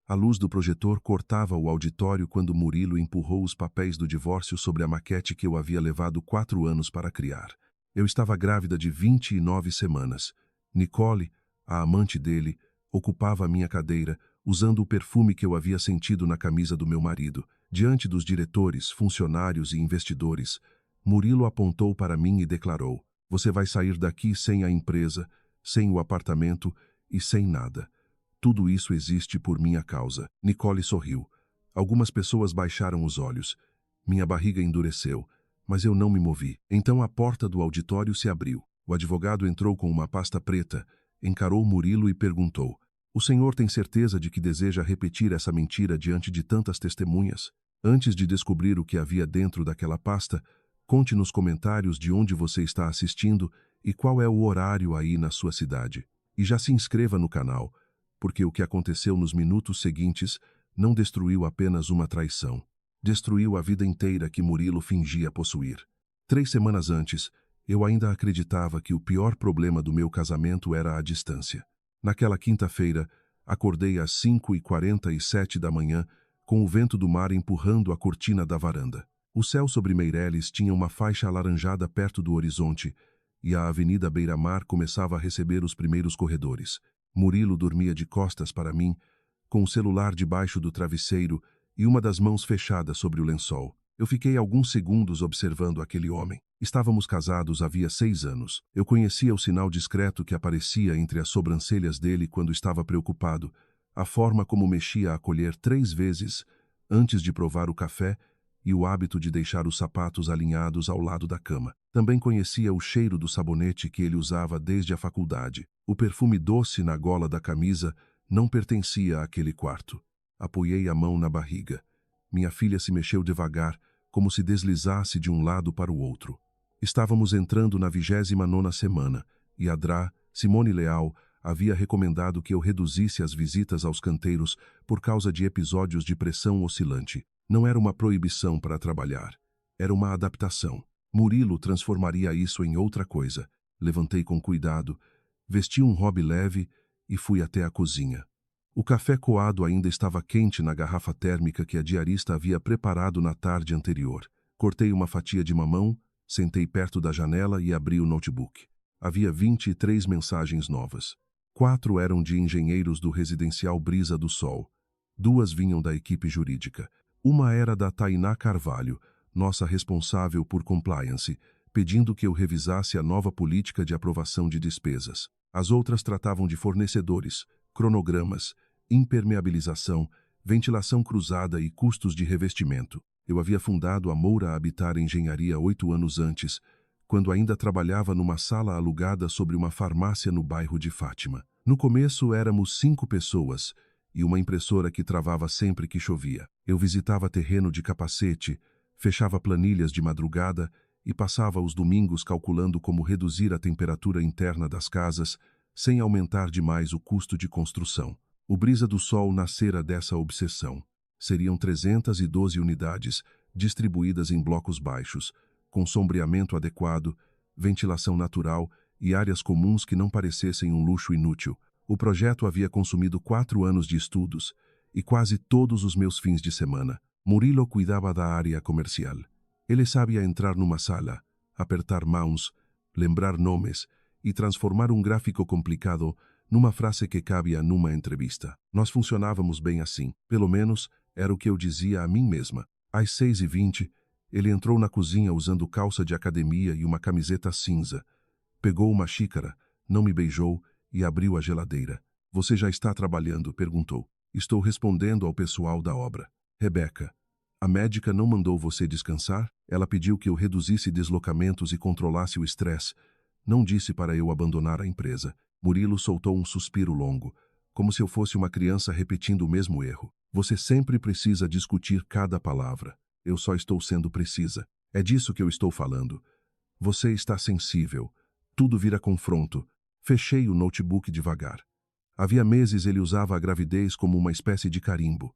A luz do projetor cortava o auditório quando Murilo empurrou os papéis do divórcio sobre a maquete que eu havia levado 4 anos para criar. Eu estava grávida de 29 semanas. Nicole, a amante dele, ocupava a minha cadeira, usando o perfume que eu havia sentido na camisa do meu marido. Diante dos diretores, funcionários e investidores, Murilo apontou para mim e declarou: "Você vai sair daqui sem a empresa, sem o apartamento e sem nada. Tudo isso existe por minha causa." Nicole sorriu. Algumas pessoas baixaram os olhos. Minha barriga endureceu, mas eu não me movi. Então a porta do auditório se abriu. O advogado entrou com uma pasta preta, encarou Murilo e perguntou: "O senhor tem certeza de que deseja repetir essa mentira diante de tantas testemunhas? Antes de descobrir o que havia dentro daquela pasta, conte nos comentários de onde você está assistindo e qual é o horário aí na sua cidade. E já se inscreva no canal, porque o que aconteceu nos minutos seguintes não destruiu apenas uma traição. Destruiu a vida inteira que Murilo fingia possuir. 3 semanas antes, eu ainda acreditava que o pior problema do meu casamento era a distância. Naquela quinta-feira, acordei às 5h47 da manhã, com o vento do mar empurrando a cortina da varanda. O céu sobre Meireles tinha uma faixa alaranjada perto do horizonte, e a Avenida Beira-Mar começava a receber os primeiros corredores. Murilo dormia de costas para mim, com o celular debaixo do travesseiro e uma das mãos fechada sobre o lençol. Eu fiquei alguns segundos observando aquele homem. Estávamos casados havia 6 anos. Eu conhecia o sinal discreto que aparecia entre as sobrancelhas dele quando estava preocupado, a forma como mexia a colher 3 vezes antes de provar o café e o hábito de deixar os sapatos alinhados ao lado da cama. Também conhecia o cheiro do sabonete que ele usava desde a faculdade. O perfume doce na gola da camisa não pertencia àquele quarto. Apoiei a mão na barriga. Minha filha se mexeu devagar, como se deslizasse de um lado para o outro. Estávamos entrando na 29ª semana, e Adrá, Simone Leal, havia recomendado que eu reduzisse as visitas aos canteiros por causa de episódios de pressão oscilante. Não era uma proibição para trabalhar. Era uma adaptação. Murilo transformaria isso em outra coisa. Levantei com cuidado, vesti um hobby leve e fui até a cozinha. O café coado ainda estava quente na garrafa térmica que a diarista havia preparado na tarde anterior. Cortei uma fatia de mamão, sentei perto da janela e abri o notebook. Havia 23 mensagens novas. 4 eram de engenheiros do residencial Brisa do Sol. 2 vinham da equipe jurídica. Uma era da Tainá Carvalho, nossa responsável por compliance, pedindo que eu revisasse a nova política de aprovação de despesas. As outras tratavam de fornecedores, cronogramas, impermeabilização, ventilação cruzada e custos de revestimento. Eu havia fundado a Moura Habitar Engenharia 8 anos antes, quando ainda trabalhava numa sala alugada sobre uma farmácia no bairro de Fátima. No começo éramos 5 pessoas e uma impressora que travava sempre que chovia. Eu visitava terreno de capacete, fechava planilhas de madrugada e passava os domingos calculando como reduzir a temperatura interna das casas sem aumentar demais o custo de construção. O Brisa do Sol nascera dessa obsessão. Seriam 312 unidades, distribuídas em blocos baixos, com sombreamento adequado, ventilação natural e áreas comuns que não parecessem um luxo inútil. O projeto havia consumido 4 anos de estudos e quase todos os meus fins de semana. Murilo cuidava da área comercial. Ele sabia entrar numa sala, apertar mãos, lembrar nomes e transformar um gráfico complicado numa frase que cabia numa entrevista. Nós funcionávamos bem assim. Pelo menos era o que eu dizia a mim mesma. Às 6h20, ele entrou na cozinha usando calça de academia e uma camiseta cinza. Pegou uma xícara, não me beijou e abriu a geladeira. "Você já está trabalhando?" perguntou. "Estou respondendo ao pessoal da obra." "Rebeca, a médica não mandou você descansar? Ela pediu que eu reduzisse deslocamentos e controlasse o estresse. Não disse para eu abandonar a empresa." Murilo soltou um suspiro longo, como se eu fosse uma criança repetindo o mesmo erro. "Você sempre precisa discutir cada palavra. Eu só estou sendo precisa. É disso que eu estou falando. Você está sensível. Tudo vira confronto." Fechei o notebook devagar. Havia meses ele usava a gravidez como uma espécie de carimbo.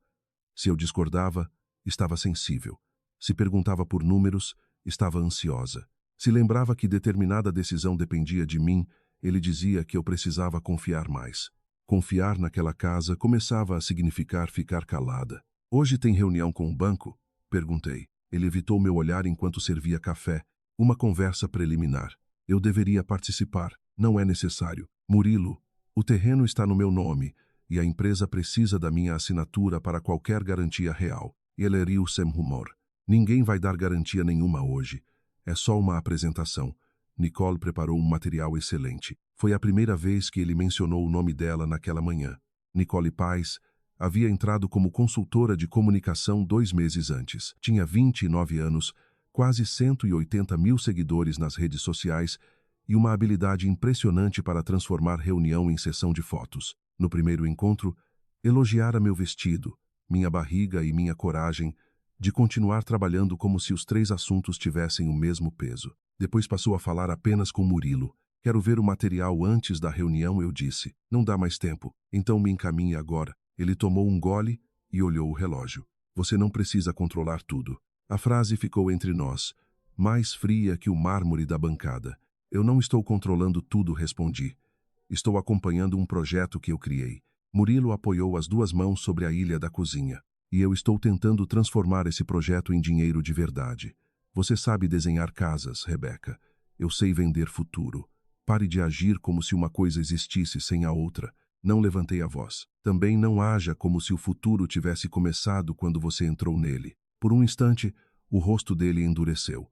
Se eu discordava, estava sensível. Se perguntava por números, estava ansiosa. Se lembrava que determinada decisão dependia de mim, ele dizia que eu precisava confiar mais. Confiar naquela casa começava a significar ficar calada. Hoje tem reunião com o banco? Perguntei. Ele evitou meu olhar enquanto servia café. Uma conversa preliminar. Eu deveria participar. Não é necessário. Murilo, o terreno está no meu nome e a empresa precisa da minha assinatura para qualquer garantia real. Ele riu sem rumor. Ninguém vai dar garantia nenhuma hoje. É só uma apresentação. Nicole preparou um material excelente. Foi a primeira vez que ele mencionou o nome dela naquela manhã. Nicole Paz havia entrado como consultora de comunicação 2 meses antes. Tinha 29 anos, quase 180 mil seguidores nas redes sociais e uma habilidade impressionante para transformar reunião em sessão de fotos. No primeiro encontro, elogiara meu vestido, minha barriga e minha coragem de continuar trabalhando como se os 3 assuntos tivessem o mesmo peso. Depois passou a falar apenas com Murilo. Quero ver o material antes da reunião, eu disse. Não dá mais tempo, então me encaminhe agora. Ele tomou um gole e olhou o relógio. Você não precisa controlar tudo. A frase ficou entre nós, mais fria que o mármore da bancada. Eu não estou controlando tudo, respondi. Estou acompanhando um projeto que eu criei. Murilo apoiou as 2 mãos sobre a ilha da cozinha. E eu estou tentando transformar esse projeto em dinheiro de verdade. Você sabe desenhar casas, Rebeca. Eu sei vender futuro. Pare de agir como se uma coisa existisse sem a outra. Não levantei a voz. Também não haja como se o futuro tivesse começado quando você entrou nele. Por um instante, o rosto dele endureceu.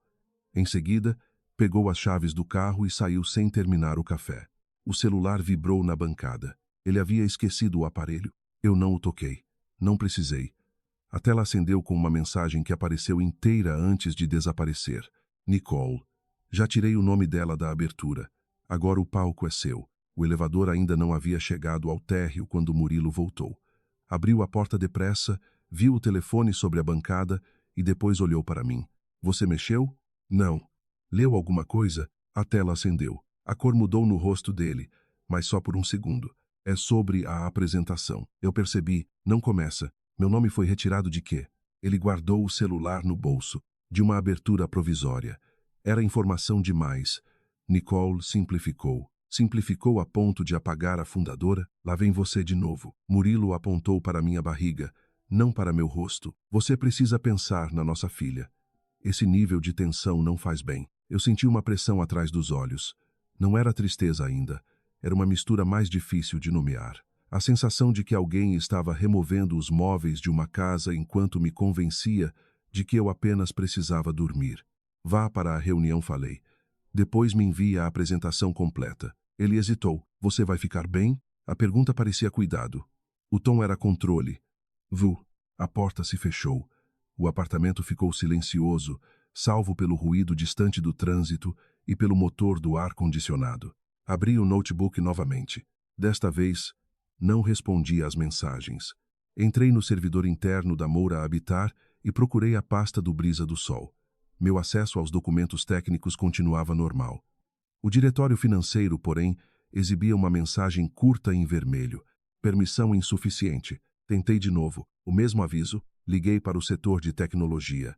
Em seguida, pegou as chaves do carro e saiu sem terminar o café. O celular vibrou na bancada. Ele havia esquecido o aparelho. Eu não o toquei. Não precisei. A tela acendeu com uma mensagem que apareceu inteira antes de desaparecer. Nicole. Já tirei o nome dela da abertura. Agora o palco é seu. O elevador ainda não havia chegado ao térreo quando Murilo voltou. Abriu a porta depressa, viu o telefone sobre a bancada e depois olhou para mim. Você mexeu? Não. Leu alguma coisa? A tela acendeu. A cor mudou no rosto dele, mas só por um segundo. É sobre a apresentação. Eu percebi. Não começa. Meu nome foi retirado de quê? Ele guardou o celular no bolso, de uma abertura provisória. Era informação demais. Nicole simplificou. Simplificou a ponto de apagar a fundadora. Lá vem você de novo. Murilo apontou para minha barriga, não para meu rosto. Você precisa pensar na nossa filha. Esse nível de tensão não faz bem. Eu senti uma pressão atrás dos olhos. Não era tristeza ainda. Era uma mistura mais difícil de nomear. A sensação de que alguém estava removendo os móveis de uma casa enquanto me convencia de que eu apenas precisava dormir. Vá para a reunião, falei. Depois me envie a apresentação completa. Ele hesitou. Você vai ficar bem? A pergunta parecia cuidado. O tom era controle. Vu. A porta se fechou. O apartamento ficou silencioso, salvo pelo ruído distante do trânsito e pelo motor do ar-condicionado. Abri o notebook novamente. Desta vez, não respondi às mensagens. Entrei no servidor interno da Moura Habitat e procurei a pasta do Brisa do Sol. Meu acesso aos documentos técnicos continuava normal. O diretório financeiro, porém, exibia uma mensagem curta em vermelho. Permissão insuficiente. Tentei de novo. O mesmo aviso. Liguei para o setor de tecnologia.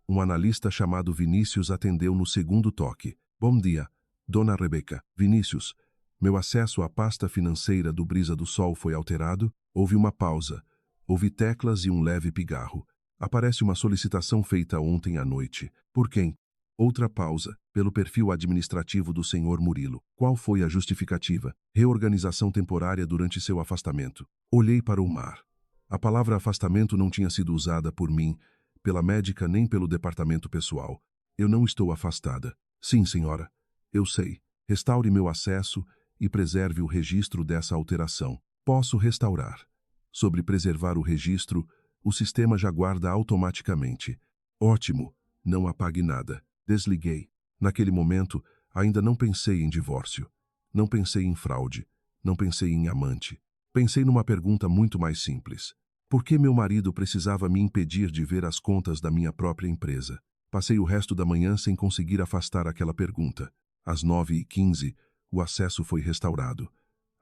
Um analista chamado Vinícius atendeu no segundo toque. Bom dia, Dona Rebeca. Vinícius. Meu acesso à pasta financeira do Brisa do Sol foi alterado. Houve uma pausa. Houve teclas e um leve pigarro. Aparece uma solicitação feita ontem à noite. Por quem? Outra pausa. Pelo perfil administrativo do senhor Murilo. Qual foi a justificativa? Reorganização temporária durante seu afastamento. Olhei para o mar. A palavra afastamento não tinha sido usada por mim, pela médica nem pelo departamento pessoal. Eu não estou afastada. Sim, senhora. Eu sei. Restaure meu acesso e preserve o registro dessa alteração. Posso restaurar. Sobre preservar o registro, o sistema já guarda automaticamente. Ótimo. Não apague nada. Desliguei. Naquele momento, ainda não pensei em divórcio. Não pensei em fraude. Não pensei em amante. Pensei numa pergunta muito mais simples. Por que meu marido precisava me impedir de ver as contas da minha própria empresa? Passei o resto da manhã sem conseguir afastar aquela pergunta. Às 9h15, o acesso foi restaurado.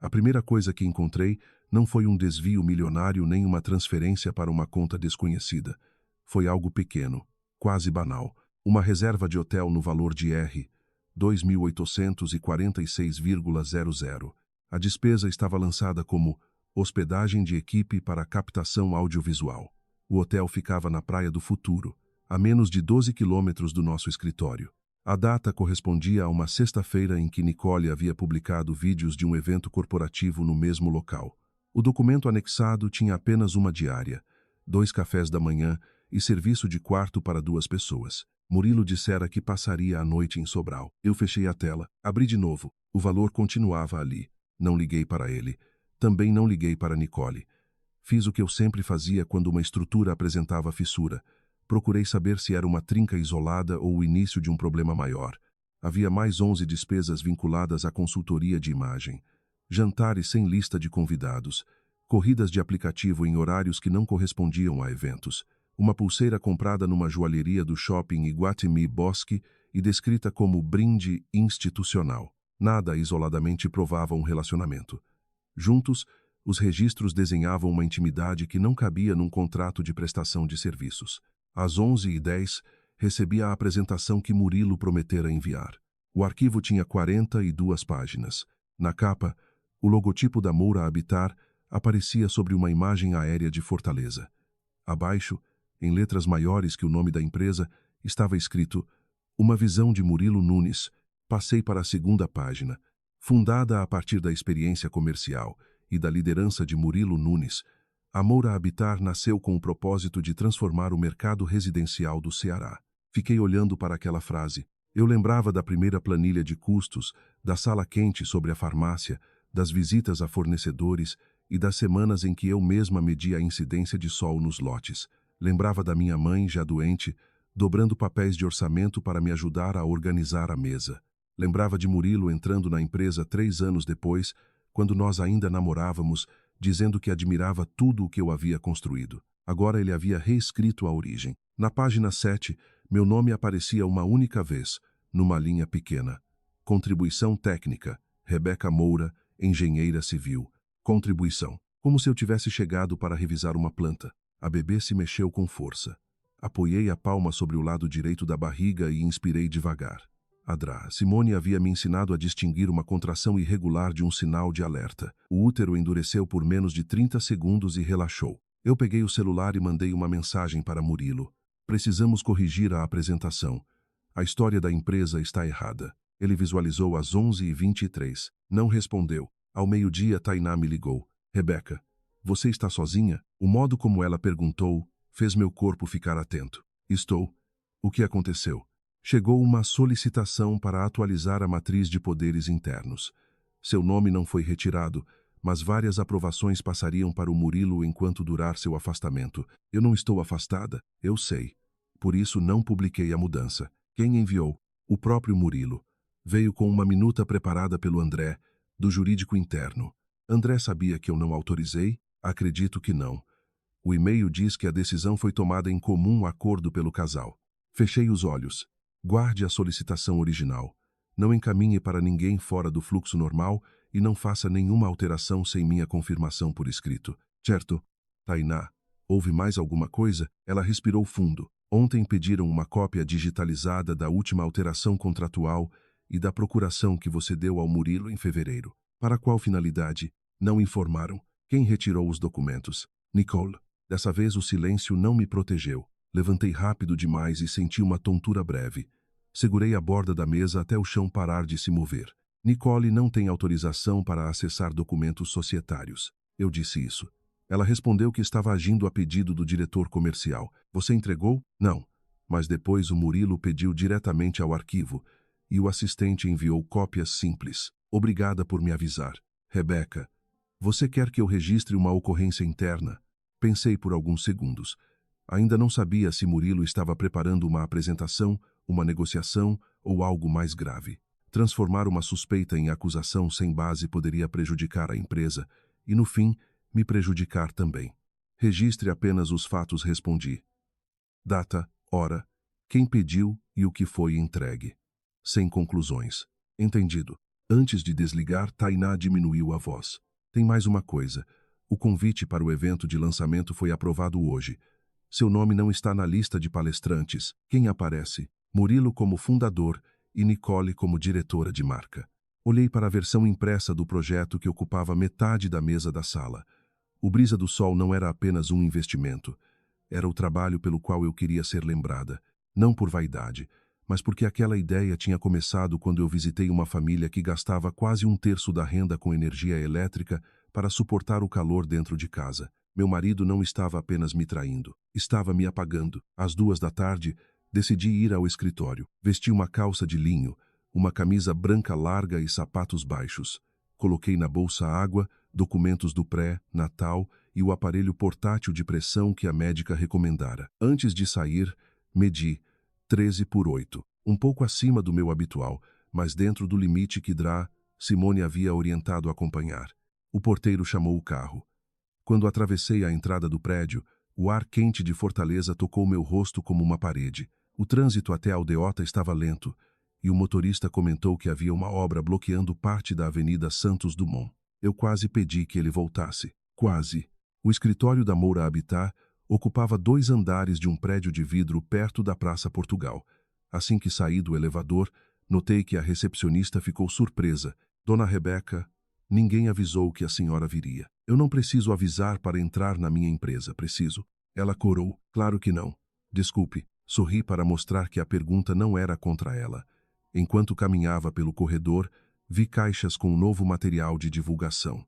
A primeira coisa que encontrei não foi um desvio milionário nem uma transferência para uma conta desconhecida. Foi algo pequeno, quase banal. Uma reserva de hotel no valor de R$ 2.846,00. A despesa estava lançada como Hospedagem de equipe para captação audiovisual. O hotel ficava na Praia do Futuro, a menos de 12 quilômetros do nosso escritório. A data correspondia a uma sexta-feira em que Nicole havia publicado vídeos de um evento corporativo no mesmo local. O documento anexado tinha apenas uma diária, 2 cafés da manhã e serviço de quarto para 2 pessoas. Murilo dissera que passaria a noite em Sobral. Eu fechei a tela, abri de novo. O valor continuava ali. Não liguei para ele. Também não liguei para Nicole. Fiz o que eu sempre fazia quando uma estrutura apresentava fissura. Procurei saber se era uma trinca isolada ou o início de um problema maior. Havia mais 11 despesas vinculadas à consultoria de imagem. Jantares sem lista de convidados. Corridas de aplicativo em horários que não correspondiam a eventos. Uma pulseira comprada numa joalheria do shopping Iguatemi Bosque e descrita como brinde institucional. Nada isoladamente provava um relacionamento. Juntos, os registros desenhavam uma intimidade que não cabia num contrato de prestação de serviços. Às 11h10, recebi a apresentação que Murilo prometera enviar. O arquivo tinha 42 páginas. Na capa, o logotipo da Moura Habitat aparecia sobre uma imagem aérea de Fortaleza. Abaixo, em letras maiores que o nome da empresa, estava escrito: Uma visão de Murilo Nunes. Passei para a segunda página. Fundada a partir da experiência comercial e da liderança de Murilo Nunes, a Moura Habitat nasceu com o propósito de transformar o mercado residencial do Ceará. Fiquei olhando para aquela frase. Eu lembrava da primeira planilha de custos, da sala quente sobre a farmácia, das visitas a fornecedores e das semanas em que eu mesma media a incidência de sol nos lotes. Lembrava da minha mãe, já doente, dobrando papéis de orçamento para me ajudar a organizar a mesa. Lembrava de Murilo entrando na empresa 3 anos depois, quando nós ainda namorávamos, dizendo que admirava tudo o que eu havia construído. Agora ele havia reescrito a origem. Na página 7, meu nome aparecia uma única vez, numa linha pequena. Contribuição técnica, Rebeca Moura, engenheira civil. Contribuição. Como se eu tivesse chegado para revisar uma planta. A bebê se mexeu com força. Apoiei a palma sobre o lado direito da barriga e inspirei devagar. Simone havia me ensinado a distinguir uma contração irregular de um sinal de alerta. O útero endureceu por menos de 30 segundos e relaxou. Eu peguei o celular e mandei uma mensagem para Murilo. Precisamos corrigir a apresentação. A história da empresa está errada. Ele visualizou às 11h23. Não respondeu. Ao meio-dia, Tainá me ligou. Rebeca, você está sozinha? O modo como ela perguntou fez meu corpo ficar atento. Estou. O que aconteceu? Chegou uma solicitação para atualizar a matriz de poderes internos. Seu nome não foi retirado, mas várias aprovações passariam para o Murilo enquanto durar seu afastamento. Eu não estou afastada, eu sei. Por isso não publiquei a mudança. Quem enviou? O próprio Murilo. Veio com uma minuta preparada pelo André, do jurídico interno. André sabia que eu não autorizei? Acredito que não. O e-mail diz que a decisão foi tomada em comum acordo pelo casal. Fechei os olhos. Guarde a solicitação original. Não encaminhe para ninguém fora do fluxo normal e não faça nenhuma alteração sem minha confirmação por escrito. Certo? Tainá, houve mais alguma coisa? Ela respirou fundo. Ontem pediram uma cópia digitalizada da última alteração contratual e da procuração que você deu ao Murilo em fevereiro. Para qual finalidade? Não informaram. Quem retirou os documentos? Nicole. Dessa vez o silêncio não me protegeu. Levantei rápido demais e senti uma tontura breve. Segurei a borda da mesa até o chão parar de se mover. Nicole não tem autorização para acessar documentos societários. Eu disse isso. Ela respondeu que estava agindo a pedido do diretor comercial. Você entregou? Não. Mas depois o Murilo pediu diretamente ao arquivo e o assistente enviou cópias simples. Obrigada por me avisar. Rebeca, você quer que eu registre uma ocorrência interna? Pensei por alguns segundos. Ainda não sabia se Murilo estava preparando uma apresentação, uma negociação ou algo mais grave. Transformar uma suspeita em acusação sem base poderia prejudicar a empresa e, no fim, me prejudicar também. Registre apenas os fatos, respondi. Data, hora, quem pediu e o que foi entregue. Sem conclusões. Entendido. Antes de desligar, Tainá diminuiu a voz. Tem mais uma coisa. O convite para o evento de lançamento foi aprovado hoje. Seu nome não está na lista de palestrantes. Quem aparece? Murilo como fundador e Nicole como diretora de marca. Olhei para a versão impressa do projeto que ocupava metade da mesa da sala. O Brisa do Sol não era apenas um investimento. Era o trabalho pelo qual eu queria ser lembrada. Não por vaidade, mas porque aquela ideia tinha começado quando eu visitei uma família que gastava quase um terço da renda com energia elétrica para suportar o calor dentro de casa. Meu marido não estava apenas me traindo, estava me apagando. Às 2 da tarde, decidi ir ao escritório. Vesti uma calça de linho, uma camisa branca larga e sapatos baixos. Coloquei na bolsa água, documentos do pré-natal e o aparelho portátil de pressão que a médica recomendara. Antes de sair, medi 13/8, um pouco acima do meu habitual, mas dentro do limite que Simone havia orientado a acompanhar. O porteiro chamou o carro. Quando atravessei a entrada do prédio, o ar quente de Fortaleza tocou meu rosto como uma parede. O trânsito até a aldeota estava lento, e o motorista comentou que havia uma obra bloqueando parte da Avenida Santos Dumont. Eu quase pedi que ele voltasse. Quase. O escritório da Moura Habitat ocupava 2 andares de um prédio de vidro perto da Praça Portugal. Assim que saí do elevador, notei que a recepcionista ficou surpresa. Dona Rebeca, ninguém avisou que a senhora viria. Eu não preciso avisar para entrar na minha empresa, preciso? Ela corou. Claro que não. Desculpe. Sorri para mostrar que a pergunta não era contra ela. Enquanto caminhava pelo corredor, vi caixas com novo material de divulgação.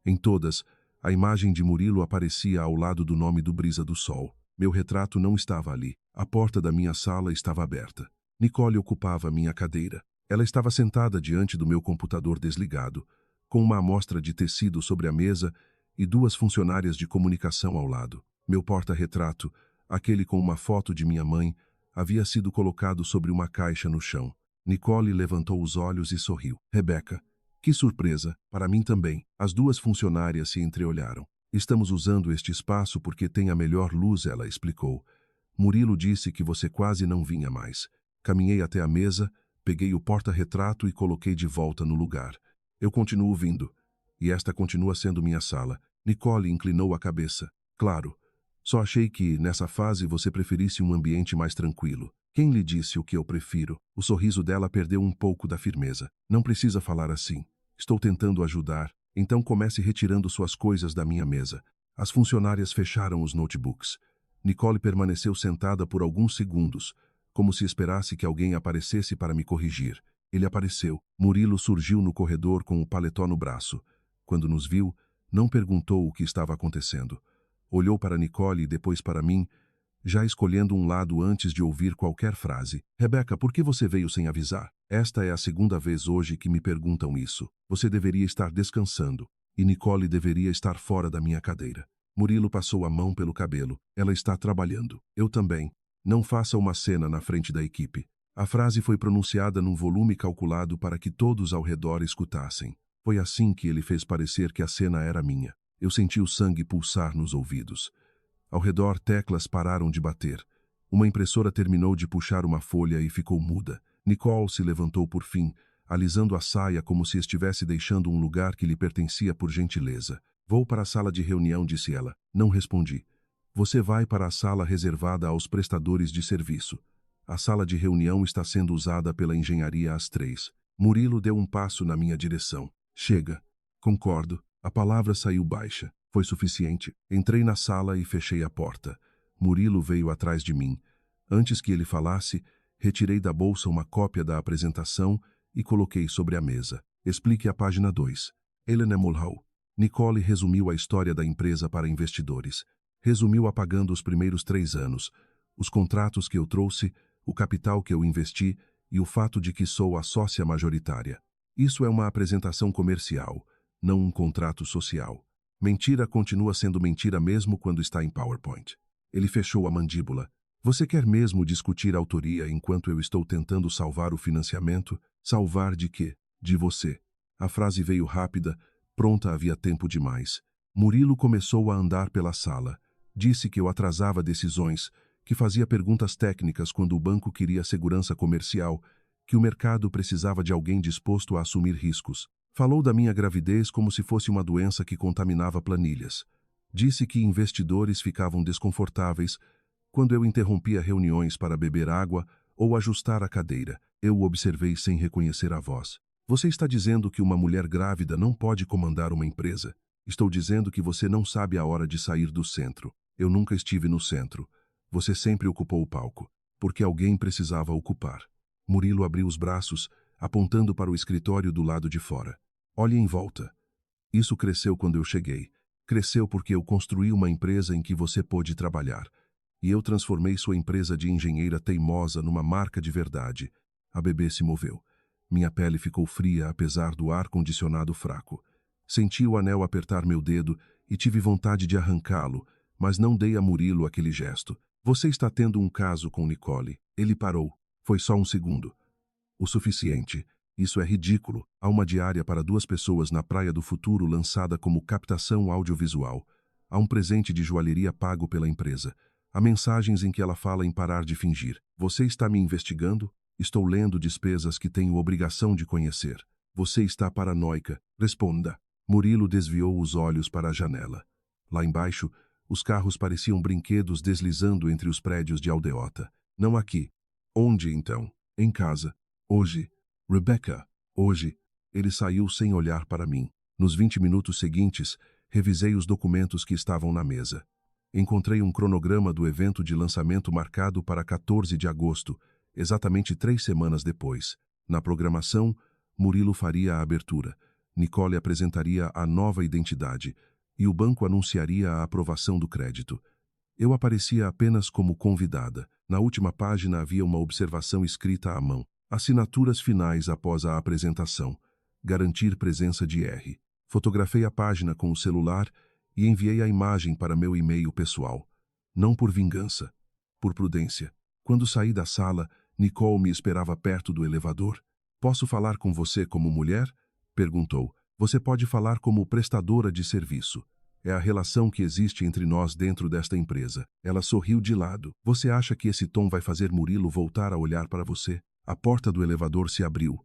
Em todas, a imagem de Murilo aparecia ao lado do nome do Brisa do Sol. Meu retrato não estava ali. A porta da minha sala estava aberta. Nicole ocupava minha cadeira. Ela estava sentada diante do meu computador desligado, com uma amostra de tecido sobre a mesa e 2 funcionárias de comunicação ao lado. Meu porta-retrato, aquele com uma foto de minha mãe, havia sido colocado sobre uma caixa no chão. Nicole levantou os olhos e sorriu. Rebeca, que surpresa, para mim também. As 2 funcionárias se entreolharam. Estamos usando este espaço porque tem a melhor luz, ela explicou. Murilo disse que você quase não vinha mais. Caminhei até a mesa, peguei o porta-retrato e coloquei de volta no lugar. Eu continuo vindo. E esta continua sendo minha sala. Nicole inclinou a cabeça. Claro. Só achei que, nessa fase, você preferisse um ambiente mais tranquilo. Quem lhe disse o que eu prefiro? O sorriso dela perdeu um pouco da firmeza. Não precisa falar assim. Estou tentando ajudar. Então comece retirando suas coisas da minha mesa. As funcionárias fecharam os notebooks. Nicole permaneceu sentada por alguns segundos, como se esperasse que alguém aparecesse para me corrigir. Ele apareceu. Murilo surgiu no corredor com o paletó no braço. Quando nos viu, não perguntou o que estava acontecendo. Olhou para Nicole e depois para mim, já escolhendo um lado antes de ouvir qualquer frase. Rebeca, por que você veio sem avisar? Esta é a 2ª vez hoje que me perguntam isso. Você deveria estar descansando. E Nicole deveria estar fora da minha cadeira. Murilo passou a mão pelo cabelo. Ela está trabalhando. Eu também. Não faça uma cena na frente da equipe. A frase foi pronunciada num volume calculado para que todos ao redor escutassem. Foi assim que ele fez parecer que a cena era minha. Eu senti o sangue pulsar nos ouvidos. Ao redor, teclas pararam de bater. Uma impressora terminou de puxar uma folha e ficou muda. Nicole se levantou por fim, alisando a saia como se estivesse deixando um lugar que lhe pertencia por gentileza. Vou para a sala de reunião, disse ela. Não respondi. Você vai para a sala reservada aos prestadores de serviço. A sala de reunião está sendo usada pela engenharia às 3. Murilo deu um passo na minha direção. Chega. Concordo. A palavra saiu baixa. Foi suficiente. Entrei na sala e fechei a porta. Murilo veio atrás de mim. Antes que ele falasse, retirei da bolsa uma cópia da apresentação e coloquei sobre a mesa. Explique a página 2. Helena Mulhall. Nicole resumiu a história da empresa para investidores. Resumiu apagando os primeiros 3 anos, os contratos que eu trouxe, o capital que eu investi e o fato de que sou a sócia majoritária. Isso é uma apresentação comercial, não um contrato social. Mentira continua sendo mentira mesmo quando está em PowerPoint. Ele fechou a mandíbula. Você quer mesmo discutir a autoria enquanto eu estou tentando salvar o financiamento? Salvar de quê? De você. A frase veio rápida, pronta havia tempo demais. Murilo começou a andar pela sala. Disse que eu atrasava decisões, que fazia perguntas técnicas quando o banco queria segurança comercial, que o mercado precisava de alguém disposto a assumir riscos. Falou da minha gravidez como se fosse uma doença que contaminava planilhas. Disse que investidores ficavam desconfortáveis quando eu interrompia reuniões para beber água ou ajustar a cadeira. Eu o observei sem reconhecer a voz. Você está dizendo que uma mulher grávida não pode comandar uma empresa? Estou dizendo que você não sabe a hora de sair do centro. Eu nunca estive no centro. Você sempre ocupou o palco, porque alguém precisava ocupar. Murilo abriu os braços, apontando para o escritório do lado de fora. Olhe em volta. Isso cresceu quando eu cheguei. Cresceu porque eu construí uma empresa em que você pôde trabalhar. E eu transformei sua empresa de engenheira teimosa numa marca de verdade. A bebê se moveu. Minha pele ficou fria apesar do ar-condicionado fraco. Senti o anel apertar meu dedo e tive vontade de arrancá-lo, mas não dei a Murilo aquele gesto. Você está tendo um caso com Nicole. Ele parou. Foi só um segundo. O suficiente. Isso é ridículo. Há uma diária para 2 pessoas na Praia do Futuro lançada como captação audiovisual. Há um presente de joalheria pago pela empresa. Há mensagens em que ela fala em parar de fingir. Você está me investigando? Estou lendo despesas que tenho obrigação de conhecer. Você está paranoica. Responda. Murilo desviou os olhos para a janela. Lá embaixo, os carros pareciam brinquedos deslizando entre os prédios de Aldeota. Não aqui. Onde, então? Em casa. Hoje. Rebecca. Hoje. Ele saiu sem olhar para mim. Nos 20 minutos seguintes, revisei os documentos que estavam na mesa. Encontrei um cronograma do evento de lançamento marcado para 14 de agosto, exatamente 3 semanas depois. Na programação, Murilo faria a abertura. Nicole apresentaria a nova identidade e o banco anunciaria a aprovação do crédito. Eu aparecia apenas como convidada. Na última página havia uma observação escrita à mão. Assinaturas finais após a apresentação. Garantir presença de R. Fotografei a página com o celular e enviei a imagem para meu e-mail pessoal. Não por vingança, por prudência. Quando saí da sala, Nicole me esperava perto do elevador. Posso falar com você como mulher? Perguntou. Você pode falar como prestadora de serviço. É a relação que existe entre nós dentro desta empresa. Ela sorriu de lado. Você acha que esse tom vai fazer Murilo voltar a olhar para você? A porta do elevador se abriu.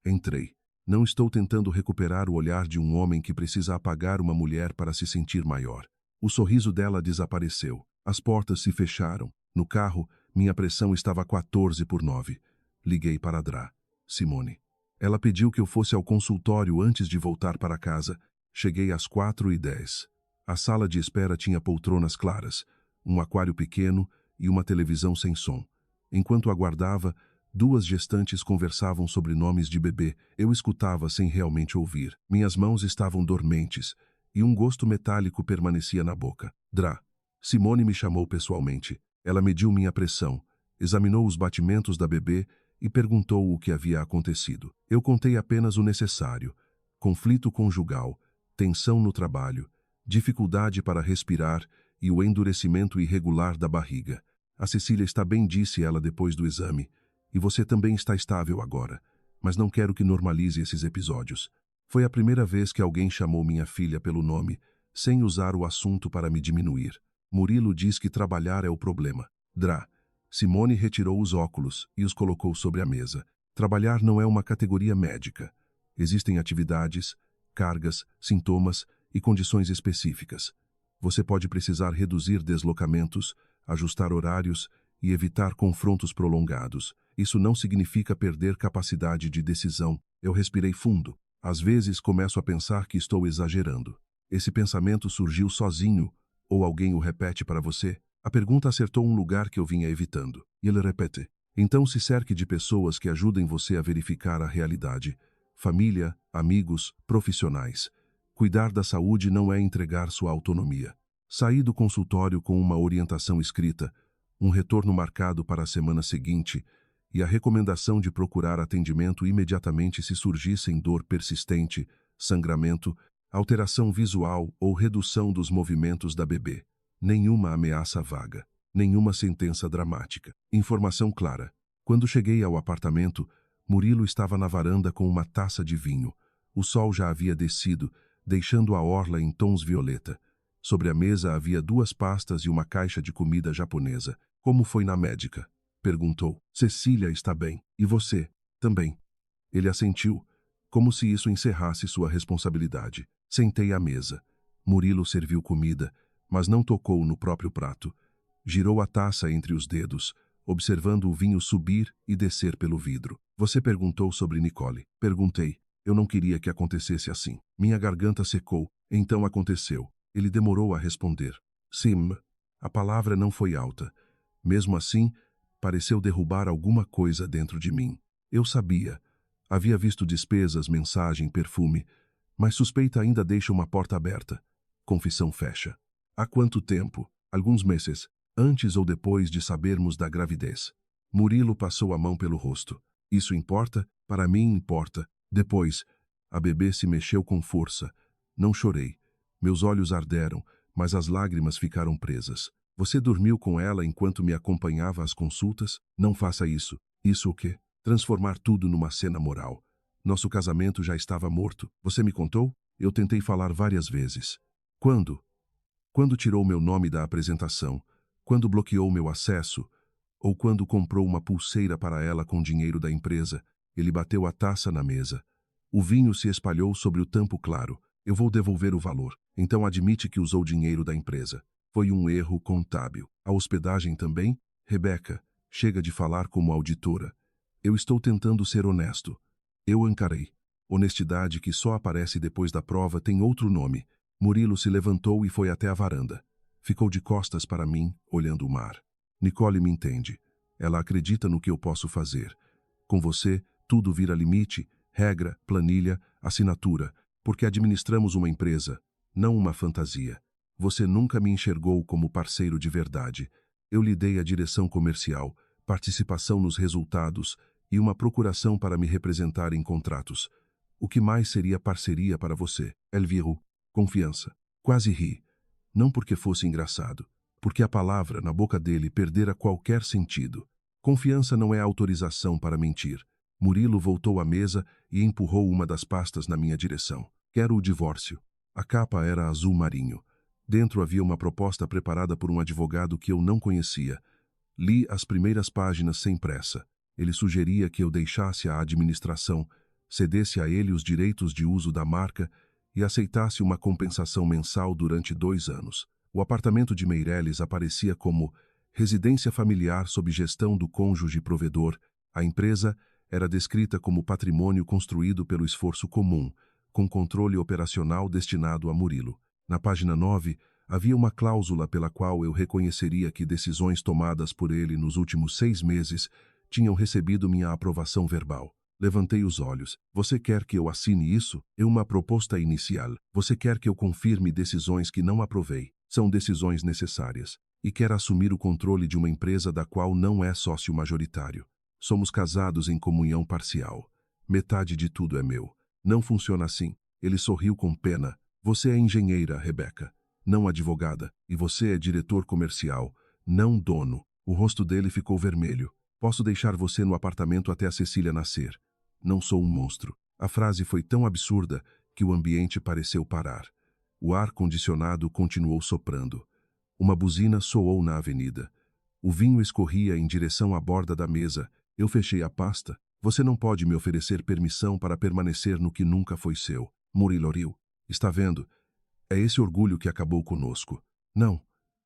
Entrei. Não estou tentando recuperar o olhar de um homem que precisa apagar uma mulher para se sentir maior. O sorriso dela desapareceu. As portas se fecharam. No carro, minha pressão estava 14/9. Liguei para a Dra. Simone. Ela pediu que eu fosse ao consultório antes de voltar para casa. Cheguei às 4h10. A sala de espera tinha poltronas claras, um aquário pequeno e uma televisão sem som. Enquanto aguardava, 2 gestantes conversavam sobre nomes de bebê. Eu escutava sem realmente ouvir. Minhas mãos estavam dormentes e um gosto metálico permanecia na boca. Dra. Simone me chamou pessoalmente. Ela mediu minha pressão, examinou os batimentos da bebê e perguntou o que havia acontecido. Eu contei apenas o necessário. Conflito conjugal, tensão no trabalho, dificuldade para respirar e o endurecimento irregular da barriga. A Cecília está bem, disse ela depois do exame. E você também está estável agora. Mas não quero que normalize esses episódios. Foi a primeira vez que alguém chamou minha filha pelo nome, sem usar o assunto para me diminuir. Murilo diz que trabalhar é o problema. Dra. Simone retirou os óculos e os colocou sobre a mesa. Trabalhar não é uma categoria médica. Existem atividades, cargas, sintomas e condições específicas. Você pode precisar reduzir deslocamentos, ajustar horários e evitar confrontos prolongados. Isso não significa perder capacidade de decisão. Eu respirei fundo. Às vezes começo a pensar que estou exagerando. Esse pensamento surgiu sozinho, ou alguém o repete para você? A pergunta acertou um lugar que eu vinha evitando. E ele repete. Então se cerque de pessoas que ajudem você a verificar a realidade. Família, amigos, profissionais. Cuidar da saúde não é entregar sua autonomia. Saí do consultório com uma orientação escrita, um retorno marcado para a semana seguinte e a recomendação de procurar atendimento imediatamente se surgissem dor persistente, sangramento, alteração visual ou redução dos movimentos da bebê. Nenhuma ameaça vaga, nenhuma sentença dramática. Informação clara. Quando cheguei ao apartamento, Murilo estava na varanda com uma taça de vinho. O sol já havia descido, deixando a orla em tons violeta. Sobre a mesa havia 2 pastas e uma caixa de comida japonesa. Como foi na médica? Perguntou. Cecília está bem. E você? Também. Ele assentiu, como se isso encerrasse sua responsabilidade. Sentei à mesa. Murilo serviu comida, mas não tocou no próprio prato. Girou a taça entre os dedos, observando o vinho subir e descer pelo vidro. Você perguntou sobre Nicole. Perguntei. Eu não queria que acontecesse assim. Minha garganta secou. Então aconteceu. Ele demorou a responder. Sim, a palavra não foi alta. Mesmo assim, pareceu derrubar alguma coisa dentro de mim. Eu sabia. Havia visto despesas, mensagem, perfume. Mas suspeita ainda deixa uma porta aberta. Confissão fecha. Há quanto tempo? Alguns meses, antes ou depois de sabermos da gravidez. Murilo passou a mão pelo rosto. Isso importa? Para mim importa. Depois, a bebê se mexeu com força. Não chorei. Meus olhos arderam, mas as lágrimas ficaram presas. Você dormiu com ela enquanto me acompanhava às consultas? Não faça isso. Isso o quê? Transformar tudo numa cena moral. Nosso casamento já estava morto. Você me contou? Eu tentei falar várias vezes. Quando? Quando tirou meu nome da apresentação? Quando bloqueou meu acesso? Ou quando comprou uma pulseira para ela com dinheiro da empresa? Ele bateu a taça na mesa. O vinho se espalhou sobre o tampo claro. Eu vou devolver o valor. Então admite que usou dinheiro da empresa. Foi um erro contábil. A hospedagem também? Rebeca, chega de falar como auditora. Eu estou tentando ser honesto. Eu encarei. Honestidade que só aparece depois da prova tem outro nome. Murilo se levantou e foi até a varanda. Ficou de costas para mim, olhando o mar. Nicole me entende. Ela acredita no que eu posso fazer. Com você, tudo vira limite, regra, planilha, assinatura, porque administramos uma empresa, não uma fantasia. Você nunca me enxergou como parceiro de verdade. Eu lhe dei a direção comercial, participação nos resultados e uma procuração para me representar em contratos. O que mais seria parceria para você? Elviro, confiança. Quase ri. Não porque fosse engraçado, porque a palavra, na boca dele, perdera qualquer sentido. Confiança não é autorização para mentir. Murilo voltou à mesa e empurrou uma das pastas na minha direção. Quero o divórcio. A capa era azul marinho. Dentro havia uma proposta preparada por um advogado que eu não conhecia. Li as primeiras páginas sem pressa. Ele sugeria que eu deixasse a administração, cedesse a ele os direitos de uso da marca e aceitasse uma compensação mensal durante 2 anos. O apartamento de Meireles aparecia como residência familiar sob gestão do cônjuge provedor. A empresa era descrita como patrimônio construído pelo esforço comum, com controle operacional destinado a Murilo. Na página 9, havia uma cláusula pela qual eu reconheceria que decisões tomadas por ele nos últimos 6 meses tinham recebido minha aprovação verbal. Levantei os olhos. Você quer que eu assine isso? É uma proposta inicial. Você quer que eu confirme decisões que não aprovei? São decisões necessárias. E quer assumir o controle de uma empresa da qual não é sócio majoritário. Somos casados em comunhão parcial. Metade de tudo é meu. Não funciona assim. Ele sorriu com pena. Você é engenheira, Rebeca, não advogada, e você é diretor comercial, não dono. O rosto dele ficou vermelho. Posso deixar você no apartamento até a Cecília nascer. Não sou um monstro. A frase foi tão absurda que o ambiente pareceu parar. O ar-condicionado continuou soprando. Uma buzina soou na avenida. O vinho escorria em direção à borda da mesa. Eu fechei a pasta. Você não pode me oferecer permissão para permanecer no que nunca foi seu. Murilo riu. Está vendo? É esse orgulho que acabou conosco. Não.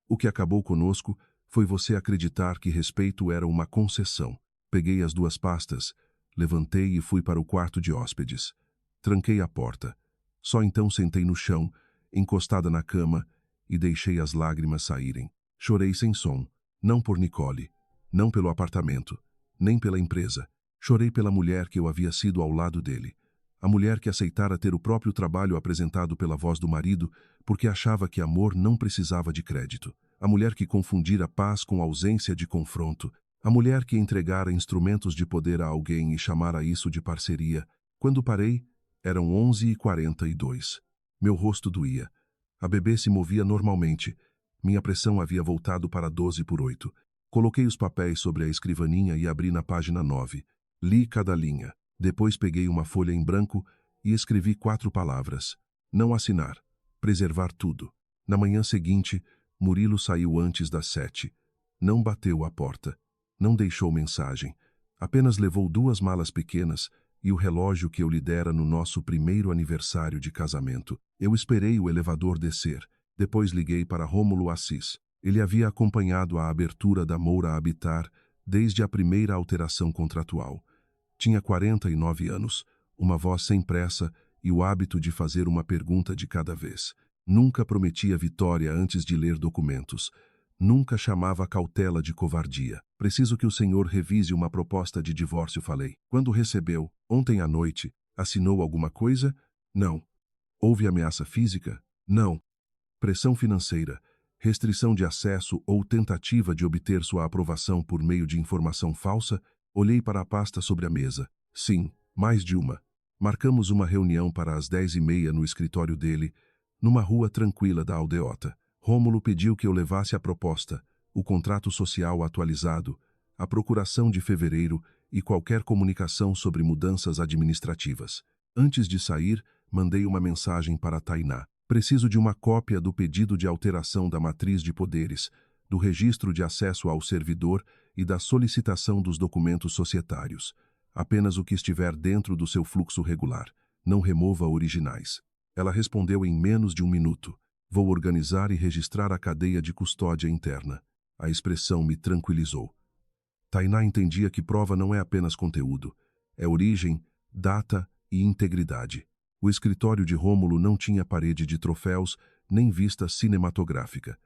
O que acabou conosco foi você acreditar que respeito era uma concessão. Peguei as 2 pastas, levantei e fui para o quarto de hóspedes. Tranquei a porta. Só então sentei no chão, encostada na cama, e deixei as lágrimas saírem. Chorei sem som. Não por Nicole, não pelo apartamento, nem pela empresa. Chorei pela mulher que eu havia sido ao lado dele. A mulher que aceitara ter o próprio trabalho apresentado pela voz do marido porque achava que amor não precisava de crédito. A mulher que confundira paz com ausência de confronto. A mulher que entregara instrumentos de poder a alguém e chamara isso de parceria. Quando parei, eram 11h42. Meu rosto doía. A bebê se movia normalmente. Minha pressão havia voltado para 12/8. Coloquei os papéis sobre a escrivaninha e abri na página 9. Li cada linha. Depois peguei uma folha em branco e escrevi 4 palavras. Não assinar. Preservar tudo. Na manhã seguinte, Murilo saiu antes das 7. Não bateu à porta. Não deixou mensagem. Apenas levou 2 malas pequenas e o relógio que eu lhe dera no nosso primeiro aniversário de casamento. Eu esperei o elevador descer. Depois liguei para Rômulo Assis. Ele havia acompanhado a abertura da Moura Habitar desde a primeira alteração contratual. Tinha 49 anos, uma voz sem pressa e o hábito de fazer uma pergunta de cada vez. Nunca prometia vitória antes de ler documentos. Nunca chamava cautela de covardia. Preciso que o senhor revise uma proposta de divórcio, falei. Quando recebeu? Ontem à noite. Assinou alguma coisa? Não. Houve ameaça física? Não. Pressão financeira, restrição de acesso ou tentativa de obter sua aprovação por meio de informação falsa? Olhei para a pasta sobre a mesa. Sim, mais de uma. Marcamos uma reunião para as 10h30 no escritório dele, numa rua tranquila da aldeota. Rômulo pediu que eu levasse a proposta, o contrato social atualizado, a procuração de fevereiro e qualquer comunicação sobre mudanças administrativas. Antes de sair, mandei uma mensagem para Tainá. Preciso de uma cópia do pedido de alteração da matriz de poderes, do registro de acesso ao servidor e da solicitação dos documentos societários. Apenas o que estiver dentro do seu fluxo regular. Não remova originais. Ela respondeu em menos de 1 minuto. Vou organizar e registrar a cadeia de custódia interna. A expressão me tranquilizou. Tainá entendia que prova não é apenas conteúdo. É origem, data e integridade. O escritório de Rômulo não tinha parede de troféus, nem vista cinematográfica.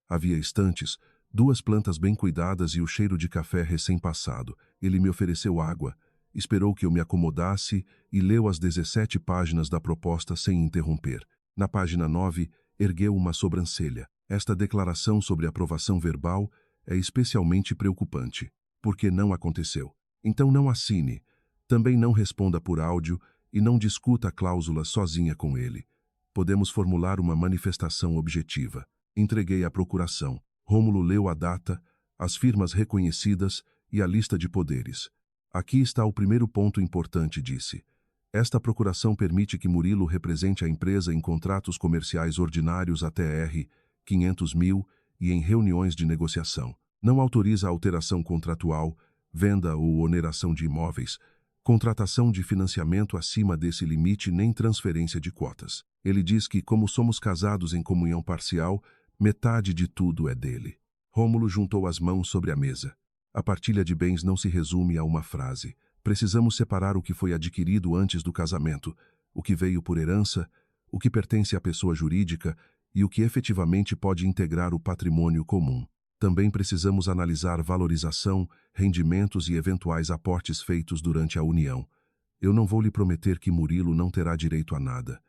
Havia estantes, 2 plantas bem cuidadas e o cheiro de café recém-passado. Ele me ofereceu água, esperou que eu me acomodasse e leu as 17 páginas da proposta sem interromper. Na página 9, ergueu uma sobrancelha. Esta declaração sobre aprovação verbal é especialmente preocupante. Porque não aconteceu. Então não assine. Também não responda por áudio e não discuta a cláusula sozinha com ele. Podemos formular uma manifestação objetiva. Entreguei a procuração. Rômulo leu a data, as firmas reconhecidas e a lista de poderes. Aqui está o primeiro ponto importante, disse. Esta procuração permite que Murilo represente a empresa em contratos comerciais ordinários até R$ 500.000 e em reuniões de negociação. Não autoriza alteração contratual, venda ou oneração de imóveis, contratação de financiamento acima desse limite nem transferência de cotas. Ele diz que, como somos casados em comunhão parcial, metade de tudo é dele. Rômulo juntou as mãos sobre a mesa. A partilha de bens não se resume a uma frase. Precisamos separar o que foi adquirido antes do casamento, o que veio por herança, o que pertence à pessoa jurídica e o que efetivamente pode integrar o patrimônio comum. Também precisamos analisar valorização, rendimentos e eventuais aportes feitos durante a união. Eu não vou lhe prometer que Murilo não terá direito a nada.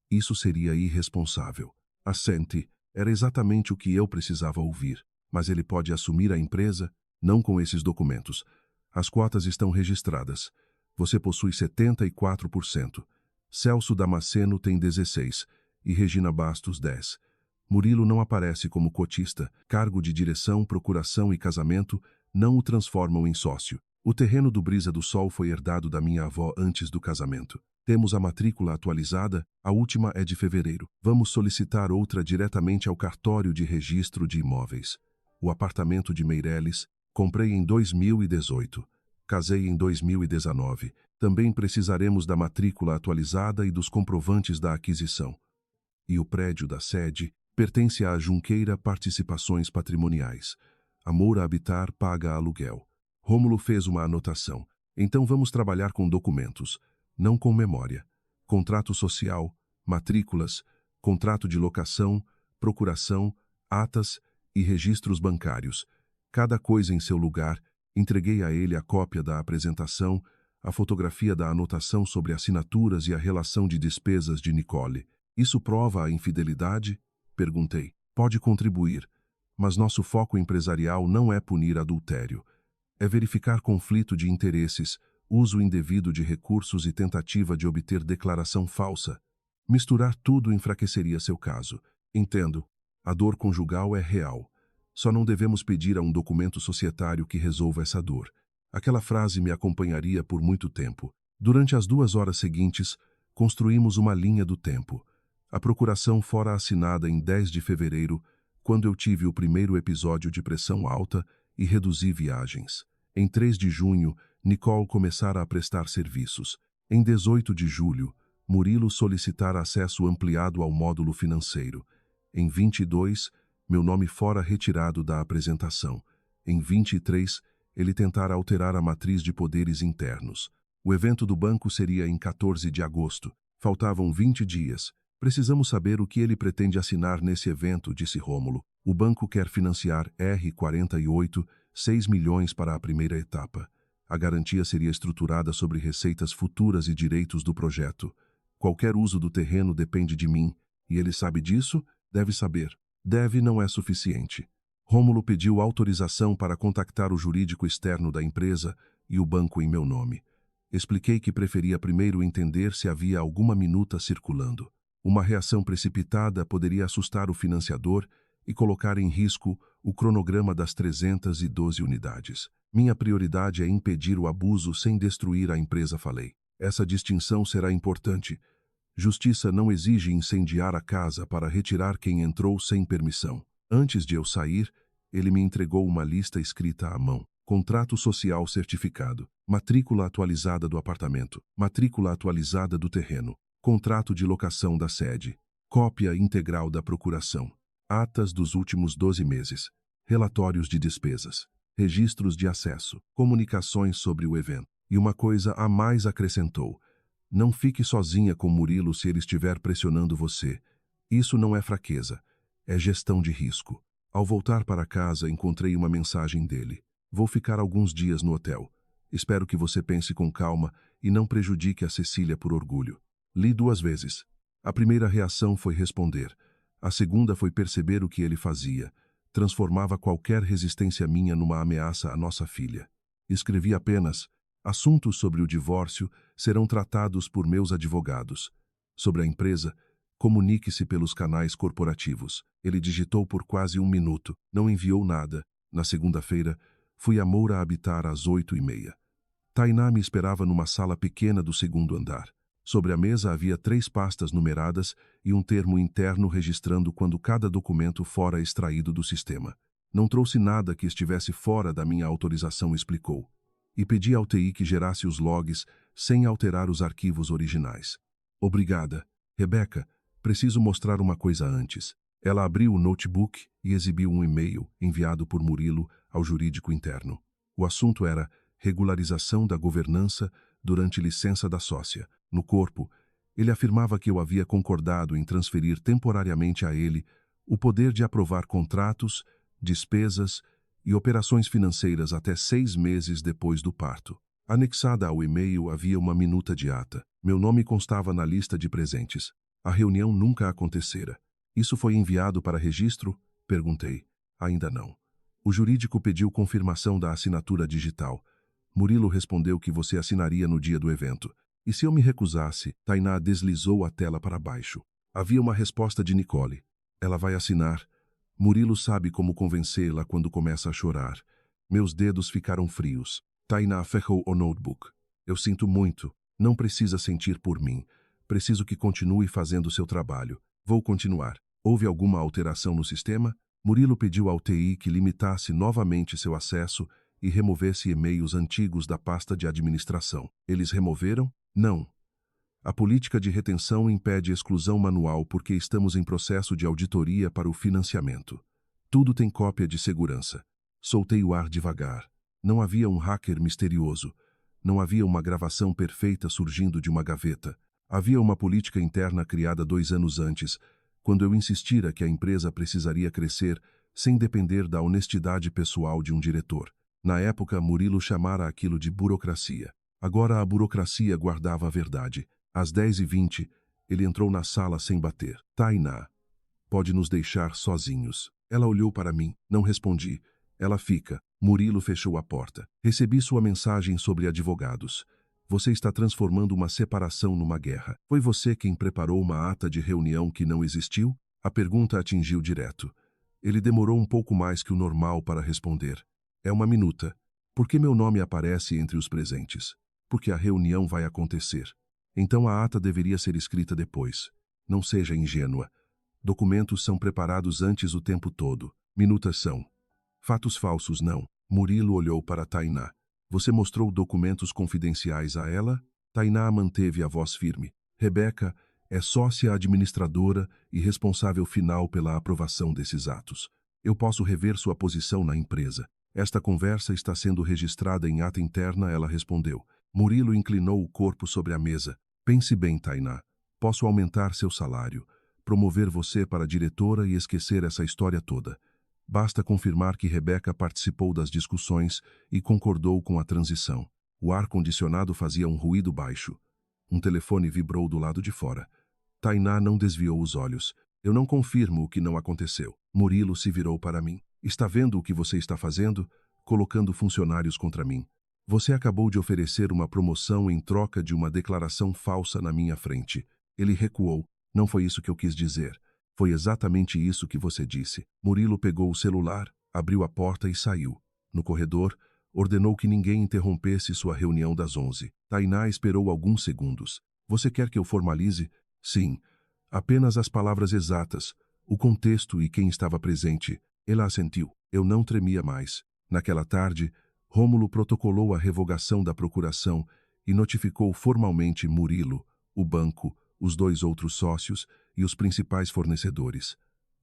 Isso seria irresponsável. Assente, era exatamente o que eu precisava ouvir. Mas ele pode assumir a empresa? Não com esses documentos. As cotas estão registradas. Você possui 74%. Celso Damasceno tem 16% e Regina Bastos 10%. Murilo não aparece como cotista. Cargo de direção, procuração e casamento não o transformam em sócio. O terreno do Brisa do Sol foi herdado da minha avó antes do casamento. Temos a matrícula atualizada, a última é de fevereiro. Vamos solicitar outra diretamente ao cartório de registro de imóveis. O apartamento de Meireles, comprei em 2018. Casei em 2019. Também precisaremos da matrícula atualizada e dos comprovantes da aquisição. E o prédio da sede pertence à Junqueira Participações Patrimoniais. A Moura Habitar paga aluguel. Rômulo fez uma anotação. Então vamos trabalhar com documentos, não com memória. Contrato social, matrículas, contrato de locação, procuração, atas e registros bancários. Cada coisa em seu lugar. Entreguei a ele a cópia da apresentação, a fotografia da anotação sobre assinaturas e a relação de despesas de Nicole. Isso prova a infidelidade? Perguntei. Pode contribuir, mas nosso foco empresarial não é punir adultério. É verificar conflito de interesses, uso indevido de recursos e tentativa de obter declaração falsa. Misturar tudo enfraqueceria seu caso. Entendo. A dor conjugal é real. Só não devemos pedir a um documento societário que resolva essa dor. Aquela frase me acompanharia por muito tempo. Durante as 2 horas seguintes, construímos uma linha do tempo. A procuração fora assinada em 10 de fevereiro, quando eu tive o primeiro episódio de pressão alta e reduzi viagens. Em 3 de junho, Nicole começara a prestar serviços. Em 18 de julho, Murilo solicitara acesso ampliado ao módulo financeiro. Em 22, meu nome fora retirado da apresentação. Em 23, ele tentara alterar a matriz de poderes internos. O evento do banco seria em 14 de agosto. Faltavam 20 dias. Precisamos saber o que ele pretende assinar nesse evento, disse Rômulo. O banco quer financiar R$ 6 milhões para a primeira etapa. A garantia seria estruturada sobre receitas futuras e direitos do projeto. Qualquer uso do terreno depende de mim, e ele sabe disso? Deve saber. Deve não é suficiente. Rômulo pediu autorização para contactar o jurídico externo da empresa e o banco em meu nome. Expliquei que preferia primeiro entender se havia alguma minuta circulando. Uma reação precipitada poderia assustar o financiador e colocar em risco o cronograma das 312 unidades. Minha prioridade é impedir o abuso sem destruir a empresa, falei. Essa distinção será importante. Justiça não exige incendiar a casa para retirar quem entrou sem permissão. Antes de eu sair, ele me entregou uma lista escrita à mão. Contrato social certificado, matrícula atualizada do apartamento, matrícula atualizada do terreno, contrato de locação da sede, cópia integral da procuração, atas dos últimos 12 meses, relatórios de despesas, registros de acesso, comunicações sobre o evento. E uma coisa a mais acrescentou: não fique sozinha com Murilo se ele estiver pressionando você. Isso não é fraqueza, é gestão de risco. Ao voltar para casa, encontrei uma mensagem dele. Vou ficar alguns dias no hotel. Espero que você pense com calma e não prejudique a Cecília por orgulho. Li 2 vezes. A primeira reação foi responder. A segunda foi perceber o que ele fazia. Transformava qualquer resistência minha numa ameaça à nossa filha. Escrevi apenas: assuntos sobre o divórcio serão tratados por meus advogados. Sobre a empresa, comunique-se pelos canais corporativos. Ele digitou por quase 1 minuto. Não enviou nada. Na segunda-feira, fui a Moura habitar às 8h30. Tainá me esperava numa sala pequena do 2º andar. Sobre a mesa havia 3 pastas numeradas e um termo interno registrando quando cada documento fora extraído do sistema. Não trouxe nada que estivesse fora da minha autorização, explicou. E pedi ao TI que gerasse os logs sem alterar os arquivos originais. Obrigada. Rebeca, preciso mostrar uma coisa antes. Ela abriu o notebook e exibiu um e-mail enviado por Murilo ao jurídico interno. O assunto era regularização da governança durante licença da sócia. No corpo, ele afirmava que eu havia concordado em transferir temporariamente a ele o poder de aprovar contratos, despesas e operações financeiras até 6 meses depois do parto. Anexada ao e-mail havia uma minuta de ata. Meu nome constava na lista de presentes. A reunião nunca acontecera. Isso foi enviado para registro? Perguntei. Ainda não. O jurídico pediu confirmação da assinatura digital. Murilo respondeu que você assinaria no dia do evento. E se eu me recusasse? Tainá deslizou a tela para baixo. Havia uma resposta de Nicole. Ela vai assinar. Murilo sabe como convencê-la quando começa a chorar. Meus dedos ficaram frios. Tainá ferrou o notebook. Eu sinto muito. Não precisa sentir por mim. Preciso que continue fazendo seu trabalho. Vou continuar. Houve alguma alteração no sistema? Murilo pediu ao TI que limitasse novamente seu acesso e removesse e-mails antigos da pasta de administração. Eles removeram? Não. A política de retenção impede exclusão manual porque estamos em processo de auditoria para o financiamento. Tudo tem cópia de segurança. Soltei o ar devagar. Não havia um hacker misterioso. Não havia uma gravação perfeita surgindo de uma gaveta. Havia uma política interna criada 2 anos antes, quando eu insistira que a empresa precisaria crescer sem depender da honestidade pessoal de um diretor. Na época, Murilo chamara aquilo de burocracia. Agora a burocracia guardava a verdade. Às 10h20, ele entrou na sala sem bater. Tainá, pode nos deixar sozinhos. Ela olhou para mim. Não respondi. Ela fica. Murilo fechou a porta. Recebi sua mensagem sobre advogados. Você está transformando uma separação numa guerra. Foi você quem preparou uma ata de reunião que não existiu? A pergunta atingiu direto. Ele demorou um pouco mais que o normal para responder. É uma minuta. Por que meu nome aparece entre os presentes? Porque a reunião vai acontecer. Então a ata deveria ser escrita depois. Não seja ingênua. Documentos são preparados antes o tempo todo. Minutas são. Fatos falsos não. Murilo olhou para Tainá. Você mostrou documentos confidenciais a ela? Tainá manteve a voz firme. Rebeca é sócia administradora e responsável final pela aprovação desses atos. Eu posso rever sua posição na empresa. Esta conversa está sendo registrada em ata interna, ela respondeu. Murilo inclinou o corpo sobre a mesa. Pense bem, Tainá. Posso aumentar seu salário, promover você para diretora e esquecer essa história toda. Basta confirmar que Rebeca participou das discussões e concordou com a transição. O ar-condicionado fazia um ruído baixo. Um telefone vibrou do lado de fora. Tainá não desviou os olhos. Eu não confirmo o que não aconteceu. Murilo se virou para mim. Está vendo o que você está fazendo? Colocando funcionários contra mim. Você acabou de oferecer uma promoção em troca de uma declaração falsa na minha frente. Ele recuou. Não foi isso que eu quis dizer. Foi exatamente isso que você disse. Murilo pegou o celular, abriu a porta e saiu. No corredor, ordenou que ninguém interrompesse sua reunião das 11. Tainá esperou alguns segundos. Você quer que eu formalize? Sim. Apenas as palavras exatas, o contexto e quem estava presente. Ela assentiu. Eu não tremia mais. Naquela tarde, Rômulo protocolou a revogação da procuração e notificou formalmente Murilo, o banco, os 2 outros sócios e os principais fornecedores.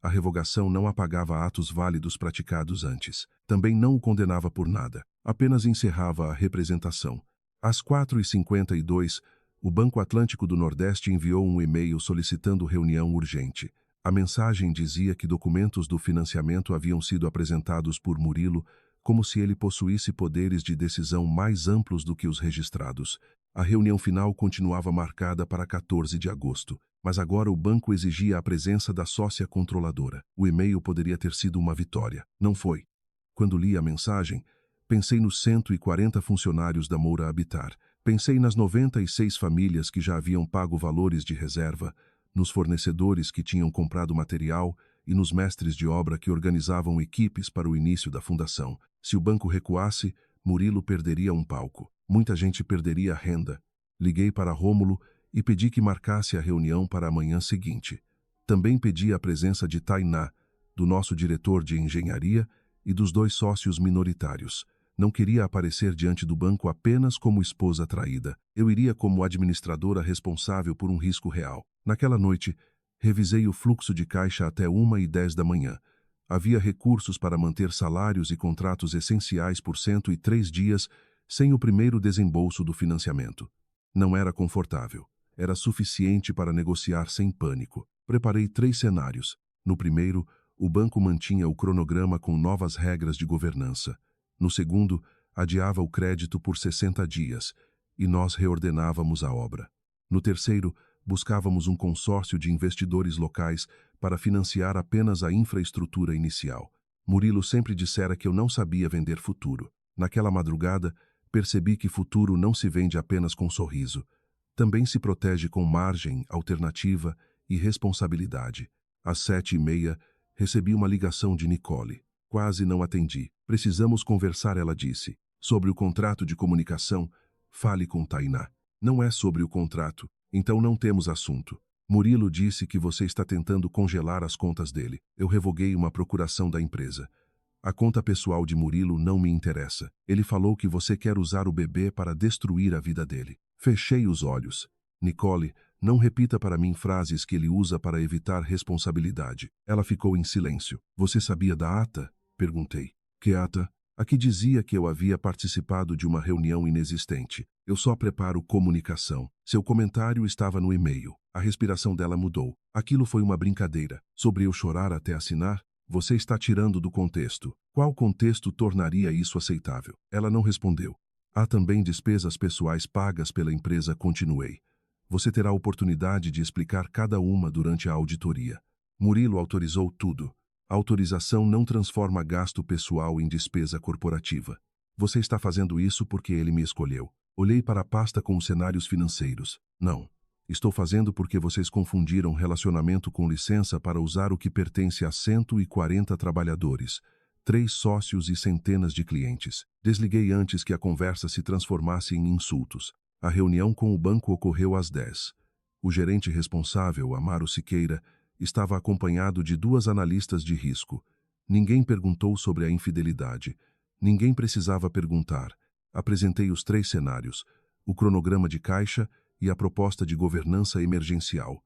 A revogação não apagava atos válidos praticados antes. Também não o condenava por nada. Apenas encerrava a representação. Às 4h52, o Banco Atlântico do Nordeste enviou um e-mail solicitando reunião urgente. A mensagem dizia que documentos do financiamento haviam sido apresentados por Murilo como se ele possuísse poderes de decisão mais amplos do que os registrados. A reunião final continuava marcada para 14 de agosto, mas agora o banco exigia a presença da sócia controladora. O e-mail poderia ter sido uma vitória. Não foi. Quando li a mensagem, pensei nos 140 funcionários da Moura Habitat. Pensei nas 96 famílias que já haviam pago valores de reserva, nos fornecedores que tinham comprado material e nos mestres de obra que organizavam equipes para o início da fundação. Se o banco recuasse, Murilo perderia um palco. Muita gente perderia a renda. Liguei para Rômulo e pedi que marcasse a reunião para a manhã seguinte. Também pedi a presença de Tainá, do nosso diretor de engenharia e dos 2 sócios minoritários. Não queria aparecer diante do banco apenas como esposa traída. Eu iria como administradora responsável por um risco real. Naquela noite, revisei o fluxo de caixa até 1h10 da manhã. Havia recursos para manter salários e contratos essenciais por 103 dias sem o primeiro desembolso do financiamento. Não era confortável. Era suficiente para negociar sem pânico. Preparei 3 cenários. No primeiro, o banco mantinha o cronograma com novas regras de governança. No segundo, adiava o crédito por 60 dias, e nós reordenávamos a obra. No terceiro, buscávamos um consórcio de investidores locais para financiar apenas a infraestrutura inicial. Murilo sempre dissera que eu não sabia vender futuro. Naquela madrugada, percebi que futuro não se vende apenas com sorriso. Também se protege com margem, alternativa e responsabilidade. Às 7h30, recebi uma ligação de Nicole. Quase não atendi. Precisamos conversar, ela disse. Sobre o contrato de comunicação, fale com Tainá. Não é sobre o contrato, então não temos assunto. Murilo disse que você está tentando congelar as contas dele. Eu revoguei uma procuração da empresa. A conta pessoal de Murilo não me interessa. Ele falou que você quer usar o bebê para destruir a vida dele. Fechei os olhos. Nicole, não repita para mim frases que ele usa para evitar responsabilidade. Ela ficou em silêncio. Você sabia da ata? Perguntei. Que ata? A que dizia que eu havia participado de uma reunião inexistente. Eu só preparo comunicação. Seu comentário estava no e-mail. A respiração dela mudou. Aquilo foi uma brincadeira. Sobre eu chorar até assinar? Você está tirando do contexto. Qual contexto tornaria isso aceitável? Ela não respondeu. Há também despesas pessoais pagas pela empresa, continuei. Você terá a oportunidade de explicar cada uma durante a auditoria. Murilo autorizou tudo. A autorização não transforma gasto pessoal em despesa corporativa. Você está fazendo isso porque ele me escolheu. Olhei para a pasta com os cenários financeiros. Não. Estou fazendo porque vocês confundiram relacionamento com licença para usar o que pertence a 140 trabalhadores, 3 sócios e centenas de clientes. Desliguei antes que a conversa se transformasse em insultos. A reunião com o banco ocorreu às 10. O gerente responsável, Amaro Siqueira, estava acompanhado de 2 analistas de risco. Ninguém perguntou sobre a infidelidade. Ninguém precisava perguntar. Apresentei os 3 cenários, o cronograma de caixa e a proposta de governança emergencial.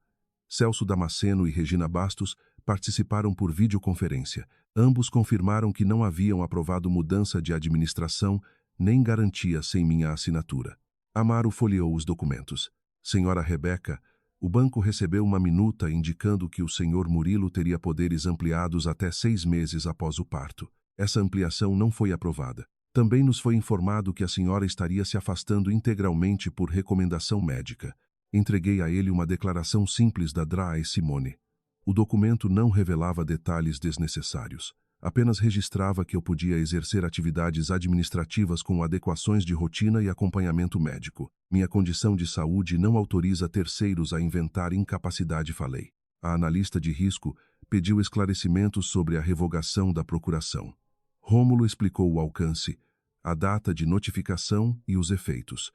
Celso Damasceno e Regina Bastos participaram por videoconferência. Ambos confirmaram que não haviam aprovado mudança de administração nem garantia sem minha assinatura. Amaro folheou os documentos. Senhora Rebeca, O banco recebeu uma minuta indicando que o senhor Murilo teria poderes ampliados até 6 meses após o parto. Essa ampliação não foi aprovada. Também nos foi informado que a senhora estaria se afastando integralmente por recomendação médica. Entreguei a ele uma declaração simples da Dra. Simone. O documento não revelava detalhes desnecessários. Apenas registrava que eu podia exercer atividades administrativas com adequações de rotina e acompanhamento médico. Minha condição de saúde não autoriza terceiros a inventar incapacidade, falei. A analista de risco pediu esclarecimentos sobre a revogação da procuração. Rômulo explicou o alcance, a data de notificação e os efeitos.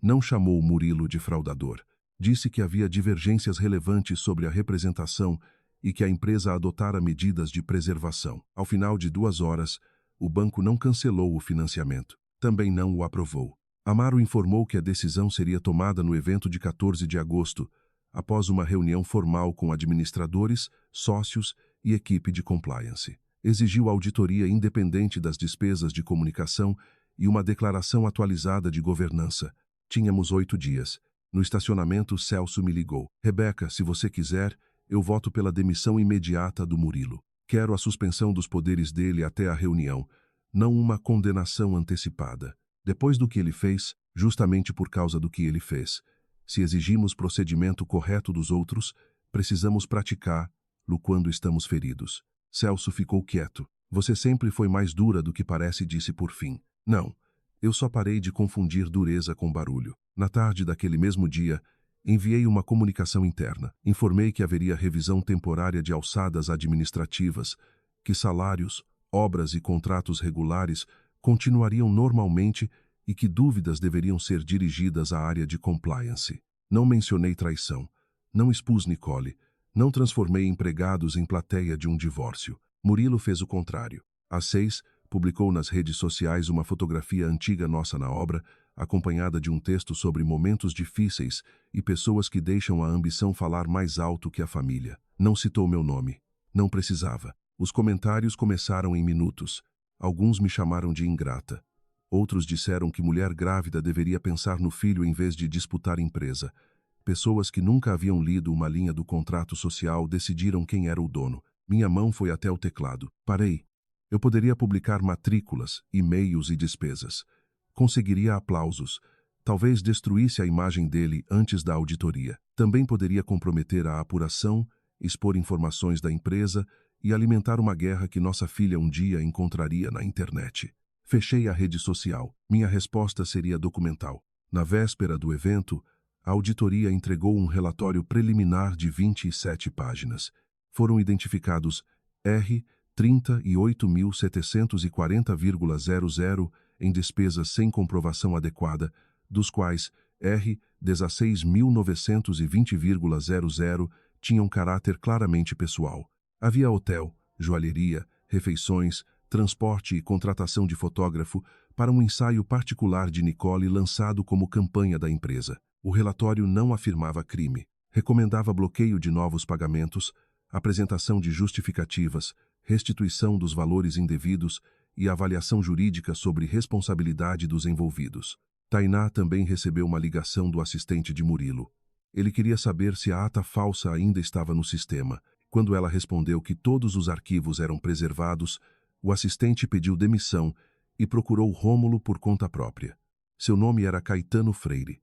Não chamou Murilo de fraudador. Disse que havia divergências relevantes sobre a representação e que a empresa adotara medidas de preservação. Ao final de 2 horas, o banco não cancelou o financiamento. Também não o aprovou. Amaro informou que a decisão seria tomada no evento de 14 de agosto, após uma reunião formal com administradores, sócios e equipe de compliance. Exigiu auditoria independente das despesas de comunicação e uma declaração atualizada de governança. Tínhamos 8 dias. No estacionamento, Celso me ligou. Rebeca, se você quiser, eu voto pela demissão imediata do Murilo. Quero a suspensão dos poderes dele até a reunião, não uma condenação antecipada. Depois do que ele fez, justamente por causa do que ele fez, se exigimos procedimento correto dos outros, precisamos praticá-lo quando estamos feridos. Celso ficou quieto. Você sempre foi mais dura do que parece, disse por fim. Não, eu só parei de confundir dureza com barulho. Na tarde daquele mesmo dia, enviei uma comunicação interna. Informei que haveria revisão temporária de alçadas administrativas, que salários, obras e contratos regulares continuariam normalmente e que dúvidas deveriam ser dirigidas à área de compliance. Não mencionei traição. Não expus Nicole. Não transformei empregados em plateia de um divórcio. Murilo fez o contrário. Às 6, publicou nas redes sociais uma fotografia antiga nossa na obra, acompanhada de um texto sobre momentos difíceis e pessoas que deixam a ambição falar mais alto que a família. Não citou meu nome. Não precisava. Os comentários começaram em minutos. Alguns me chamaram de ingrata. Outros disseram que mulher grávida deveria pensar no filho em vez de disputar empresa. Pessoas que nunca haviam lido uma linha do contrato social decidiram quem era o dono. Minha mão foi até o teclado. Parei. Eu poderia publicar matrículas, e-mails e despesas. Conseguiria aplausos. Talvez destruísse a imagem dele antes da auditoria. Também poderia comprometer a apuração, expor informações da empresa e alimentar uma guerra que nossa filha um dia encontraria na internet. Fechei a rede social. Minha resposta seria documental. Na véspera do evento, a auditoria entregou um relatório preliminar de 27 páginas. Foram identificados R. 38.740,00 em despesas sem comprovação adequada, dos quais R. 16.920,00 tinham caráter claramente pessoal. Havia hotel, joalheria, refeições, transporte e contratação de fotógrafo para um ensaio particular de Nicole lançado como campanha da empresa. O relatório não afirmava crime. Recomendava bloqueio de novos pagamentos, apresentação de justificativas, restituição dos valores indevidos e avaliação jurídica sobre responsabilidade dos envolvidos. Tainá também recebeu uma ligação do assistente de Murilo. Ele queria saber se a ata falsa ainda estava no sistema. Quando ela respondeu que todos os arquivos eram preservados, o assistente pediu demissão e procurou Rômulo por conta própria. Seu nome era Caetano Freire.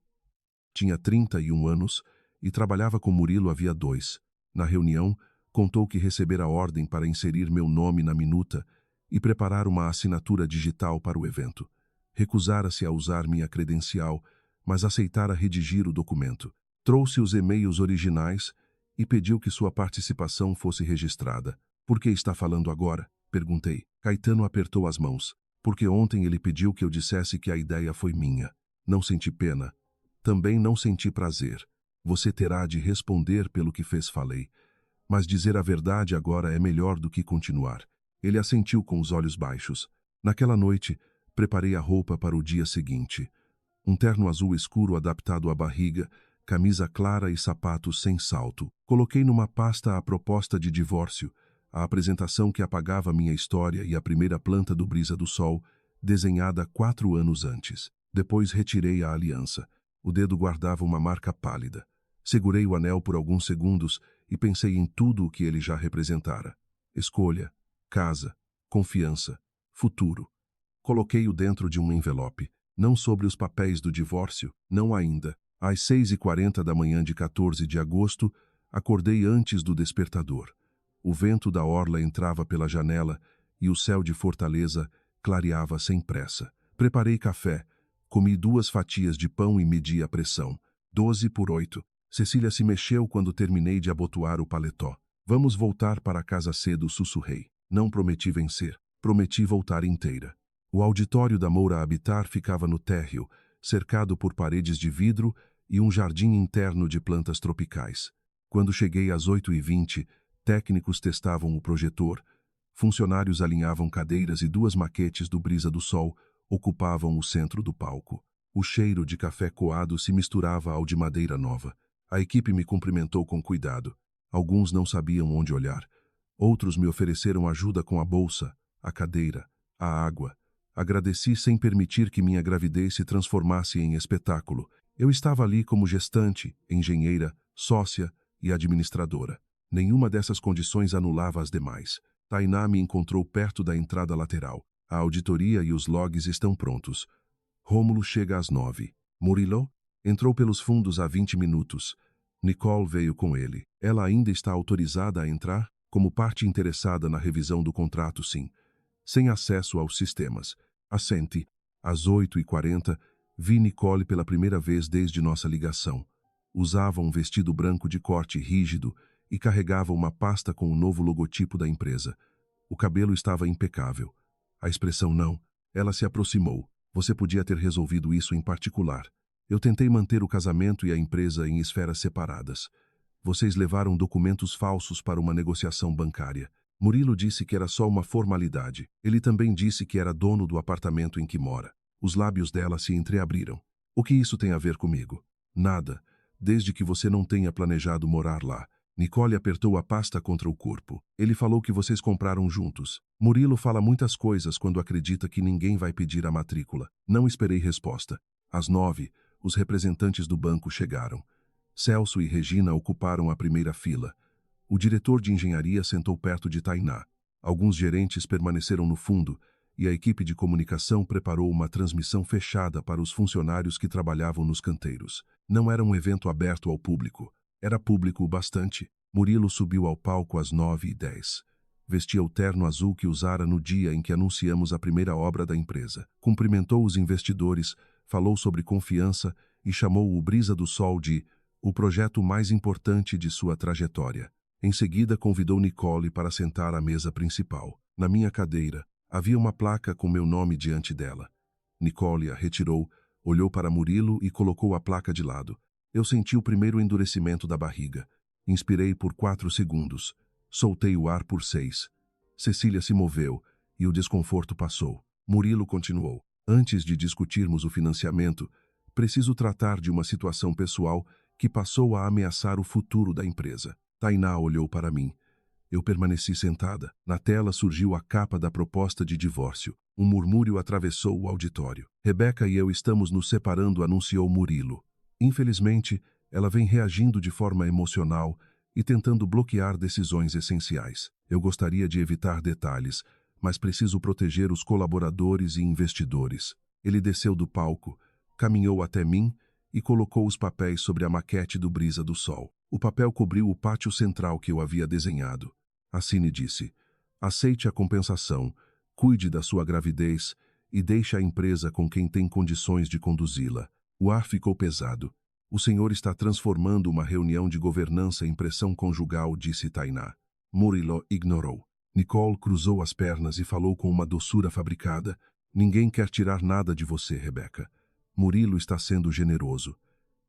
Tinha 31 anos e trabalhava com Murilo havia 2. Na reunião, contou que recebera ordem para inserir meu nome na minuta e preparar uma assinatura digital para o evento. Recusara-se a usar minha credencial, mas aceitara redigir o documento. Trouxe os e-mails originais e pediu que sua participação fosse registrada. Por que está falando agora? Perguntei. Caetano apertou as mãos. Porque ontem ele pediu que eu dissesse que a ideia foi minha. Não senti pena. Também não senti prazer. Você terá de responder pelo que fez, falei. Mas dizer a verdade agora é melhor do que continuar. Ele assentiu com os olhos baixos. Naquela noite, preparei a roupa para o dia seguinte. Um terno azul escuro adaptado à barriga, camisa clara e sapatos sem salto. Coloquei numa pasta a proposta de divórcio, a apresentação que apagava minha história e a primeira planta do Brisa do Sol, desenhada 4 anos antes. Depois retirei a aliança. O dedo guardava uma marca pálida. Segurei o anel por alguns segundos e pensei em tudo o que ele já representara. Escolha, casa, confiança, futuro. Coloquei-o dentro de um envelope, não sobre os papéis do divórcio, não ainda. Às 6h40 da manhã de 14 de agosto, acordei antes do despertador. O vento da orla entrava pela janela e o céu de Fortaleza clareava sem pressa. Preparei café, comi 2 fatias de pão e medi a pressão. 12/8. Cecília se mexeu quando terminei de abotoar o paletó. Vamos voltar para casa cedo, sussurrei. Não prometi vencer, prometi voltar inteira. O auditório da Moura Habitar ficava no térreo, cercado por paredes de vidro e um jardim interno de plantas tropicais. Quando cheguei às 8h20, técnicos testavam o projetor, funcionários alinhavam cadeiras e 2 maquetes do Brisa do Sol ocupavam o centro do palco. O cheiro de café coado se misturava ao de madeira nova. A equipe me cumprimentou com cuidado. Alguns não sabiam onde olhar. Outros me ofereceram ajuda com a bolsa, a cadeira, a água. Agradeci sem permitir que minha gravidez se transformasse em espetáculo. Eu estava ali como gestante, engenheira, sócia e administradora. Nenhuma dessas condições anulava as demais. Tainá me encontrou perto da entrada lateral. A auditoria e os logs estão prontos. Rômulo chega às 9. Murilo entrou pelos fundos há 20 minutos. Nicole veio com ele. Ela ainda está autorizada a entrar? Como parte interessada na revisão do contrato, sim. Sem acesso aos sistemas. Assente. Às 8h40, vi Nicole pela primeira vez desde nossa ligação. Usava um vestido branco de corte rígido e carregava uma pasta com o novo logotipo da empresa. O cabelo estava impecável. A expressão não. Ela se aproximou. Você podia ter resolvido isso em particular. Eu tentei manter o casamento e a empresa em esferas separadas. Vocês levaram documentos falsos para uma negociação bancária. Murilo disse que era só uma formalidade. Ele também disse que era dono do apartamento em que mora. Os lábios dela se entreabriram. O que isso tem a ver comigo? Nada, desde que você não tenha planejado morar lá. Nicole apertou a pasta contra o corpo. Ele falou que vocês compraram juntos. Murilo fala muitas coisas quando acredita que ninguém vai pedir a matrícula. Não esperei resposta. Às 9, os representantes do banco chegaram. Celso e Regina ocuparam a primeira fila. O diretor de engenharia sentou perto de Tainá. Alguns gerentes permaneceram no fundo e a equipe de comunicação preparou uma transmissão fechada para os funcionários que trabalhavam nos canteiros. Não era um evento aberto ao público. Era público o bastante. Murilo subiu ao palco às 9h10. Vestia o terno azul que usara no dia em que anunciamos a primeira obra da empresa. Cumprimentou os investidores, falou sobre confiança e chamou o Brisa do Sol de o projeto mais importante de sua trajetória. Em seguida, convidou Nicole para sentar à mesa principal. Na minha cadeira, havia uma placa com meu nome diante dela. Nicole a retirou, olhou para Murilo e colocou a placa de lado. Eu senti o primeiro endurecimento da barriga. Inspirei por 4 segundos. Soltei o ar por 6. Cecília se moveu e o desconforto passou. Murilo continuou. Antes de discutirmos o financiamento, preciso tratar de uma situação pessoal que passou a ameaçar o futuro da empresa. Tainá olhou para mim. Eu permaneci sentada. Na tela surgiu a capa da proposta de divórcio. Um murmúrio atravessou o auditório. Rebeca e eu estamos nos separando, anunciou Murilo. Infelizmente, ela vem reagindo de forma emocional e tentando bloquear decisões essenciais. Eu gostaria de evitar detalhes, mas preciso proteger os colaboradores e investidores. Ele desceu do palco, caminhou até mim e colocou os papéis sobre a maquete do Brisa do Sol. O papel cobriu o pátio central que eu havia desenhado. Assine disse: aceite a compensação, cuide da sua gravidez e deixe a empresa com quem tem condições de conduzi-la. O ar ficou pesado. O senhor está transformando uma reunião de governança em pressão conjugal, disse Tainá. Murilo ignorou. Nicole cruzou as pernas e falou com uma doçura fabricada. Ninguém quer tirar nada de você, Rebeca. Murilo está sendo generoso.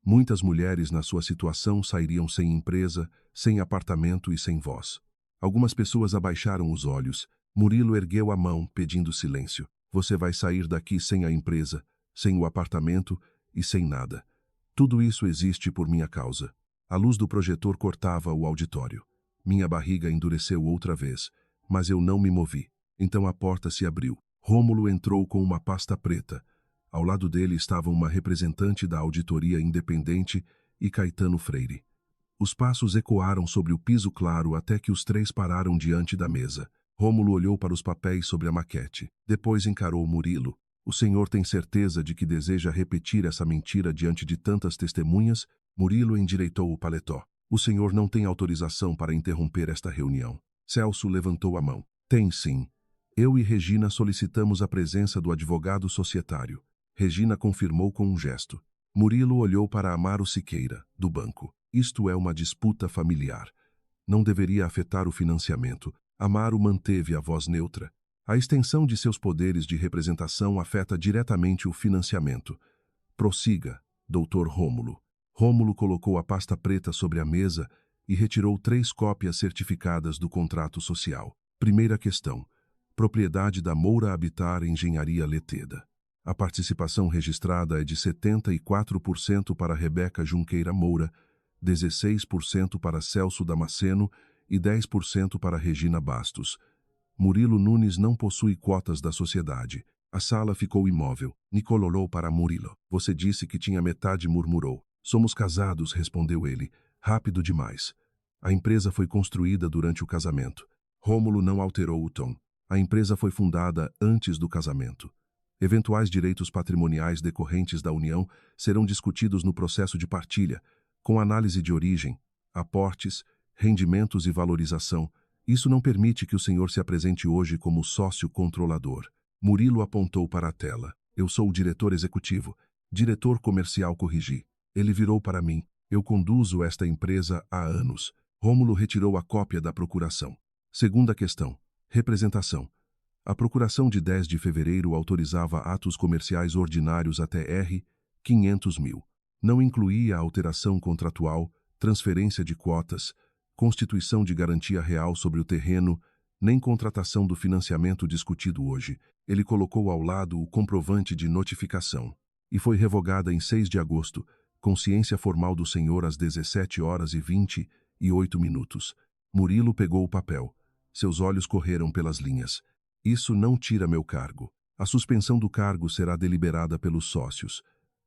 Muitas mulheres na sua situação sairiam sem empresa, sem apartamento e sem voz. Algumas pessoas abaixaram os olhos. Murilo ergueu a mão, pedindo silêncio. Você vai sair daqui sem a empresa, sem o apartamento e sem nada. Tudo isso existe por minha causa. A luz do projetor cortava o auditório. Minha barriga endureceu outra vez, mas eu não me movi. Então a porta se abriu. Rômulo entrou com uma pasta preta. Ao lado dele estava uma representante da auditoria independente e Caetano Freire. Os passos ecoaram sobre o piso claro até que os três pararam diante da mesa. Rômulo olhou para os papéis sobre a maquete. Depois encarou Murilo. O senhor tem certeza de que deseja repetir essa mentira diante de tantas testemunhas? Murilo endireitou o paletó. O senhor não tem autorização para interromper esta reunião. Celso levantou a mão. Tem sim. Eu e Regina solicitamos a presença do advogado societário. Regina confirmou com um gesto. Murilo olhou para Amaro Siqueira, do banco. Isto é uma disputa familiar. Não deveria afetar o financiamento. Amaro manteve a voz neutra. A extensão de seus poderes de representação afeta diretamente o financiamento. Prossiga, doutor Rômulo. Rômulo colocou a pasta preta sobre a mesa e retirou 3 cópias certificadas do contrato social. Primeira questão. Propriedade da Moura Habitar Engenharia Leteda. A participação registrada é de 74% para Rebeca Junqueira Moura, 16% para Celso Damasceno e 10% para Regina Bastos. Murilo Nunes não possui cotas da sociedade. A sala ficou imóvel. Nicolo olhou para Murilo. Você disse que tinha metade, murmurou. Somos casados, respondeu ele. Rápido demais. A empresa foi construída durante o casamento. Rômulo não alterou o tom. A empresa foi fundada antes do casamento. Eventuais direitos patrimoniais decorrentes da união serão discutidos no processo de partilha, com análise de origem, aportes, rendimentos e valorização. Isso não permite que o senhor se apresente hoje como sócio controlador. Murilo apontou para a tela. Eu sou o diretor executivo. Diretor comercial, corrigi. Ele virou para mim. Eu conduzo esta empresa há anos. Rômulo retirou a cópia da procuração. Segunda questão. Representação. A procuração de 10 de fevereiro autorizava atos comerciais ordinários até R$ 500 mil. Não incluía alteração contratual, transferência de cotas, constituição de garantia real sobre o terreno, nem contratação do financiamento discutido hoje. Ele colocou ao lado o comprovante de notificação. E foi revogada em 6 de agosto, com ciência formal do senhor às 17h28. Murilo pegou o papel. Seus olhos correram pelas linhas. Isso não tira meu cargo. A suspensão do cargo será deliberada pelos sócios.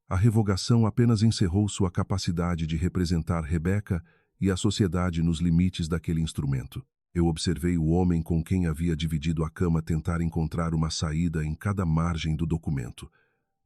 A revogação apenas encerrou sua capacidade de representar Rebeca e a sociedade nos limites daquele instrumento. Eu observei o homem com quem havia dividido a cama tentar encontrar uma saída em cada margem do documento.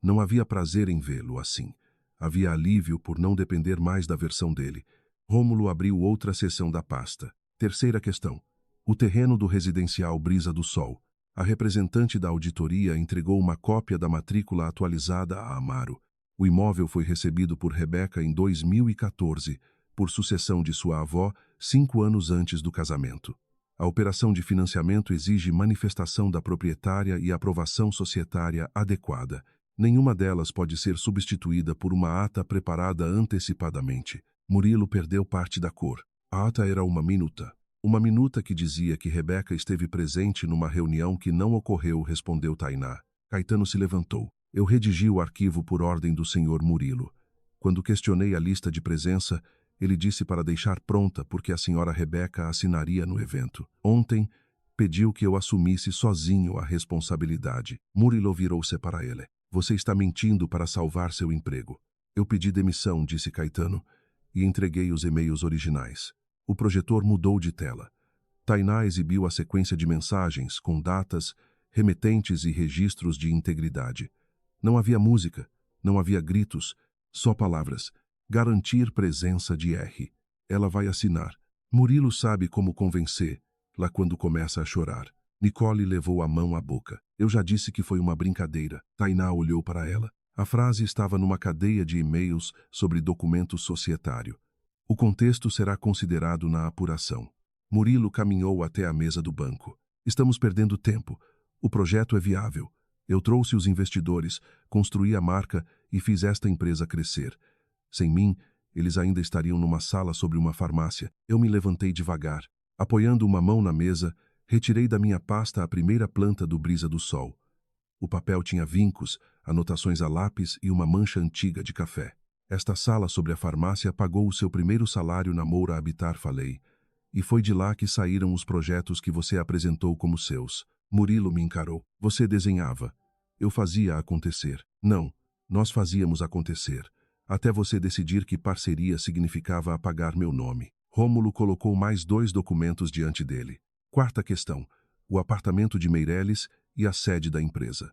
Não havia prazer em vê-lo assim. Havia alívio por não depender mais da versão dele. Rômulo abriu outra seção da pasta. Terceira questão. O terreno do residencial Brisa do Sol. A representante da auditoria entregou uma cópia da matrícula atualizada a Amaro. O imóvel foi recebido por Rebeca em 2014, por sucessão de sua avó, 5 anos antes do casamento. A operação de financiamento exige manifestação da proprietária e aprovação societária adequada. Nenhuma delas pode ser substituída por uma ata preparada antecipadamente. Murilo perdeu parte da cor. A ata era uma minuta. Uma minuta que dizia que Rebeca esteve presente numa reunião que não ocorreu, respondeu Tainá. Caetano se levantou. Eu redigi o arquivo por ordem do senhor Murilo. Quando questionei a lista de presença, ele disse para deixar pronta porque a senhora Rebeca assinaria no evento. Ontem, pediu que eu assumisse sozinho a responsabilidade. Murilo virou-se para ele. Você está mentindo para salvar seu emprego. Eu pedi demissão, disse Caetano, e entreguei os e-mails originais. O projetor mudou de tela. Tainá exibiu a sequência de mensagens, com datas, remetentes e registros de integridade. Não havia música, não havia gritos, só palavras. Garantir presença de R. Ela vai assinar. Murilo sabe como convencer, lá quando começa a chorar. Nicole levou a mão à boca. Eu já disse que foi uma brincadeira. Tainá olhou para ela. A frase estava numa cadeia de e-mails sobre documento societário. O contexto será considerado na apuração. Murilo caminhou até a mesa do banco. Estamos perdendo tempo. O projeto é viável. Eu trouxe os investidores, construí a marca e fiz esta empresa crescer. Sem mim, eles ainda estariam numa sala sobre uma farmácia. Eu me levantei devagar. Apoiando uma mão na mesa, retirei da minha pasta a primeira planta do Brisa do Sol. O papel tinha vincos, anotações a lápis e uma mancha antiga de café. Esta sala sobre a farmácia pagou o seu primeiro salário na Moura Habitar, falei. E foi de lá que saíram os projetos que você apresentou como seus. Murilo me encarou. Você desenhava. Eu fazia acontecer. Não, nós fazíamos acontecer. até você decidir que parceria significava apagar meu nome. Rômulo colocou mais 2 documentos diante dele. Quarta questão: o apartamento de Meireles e a sede da empresa.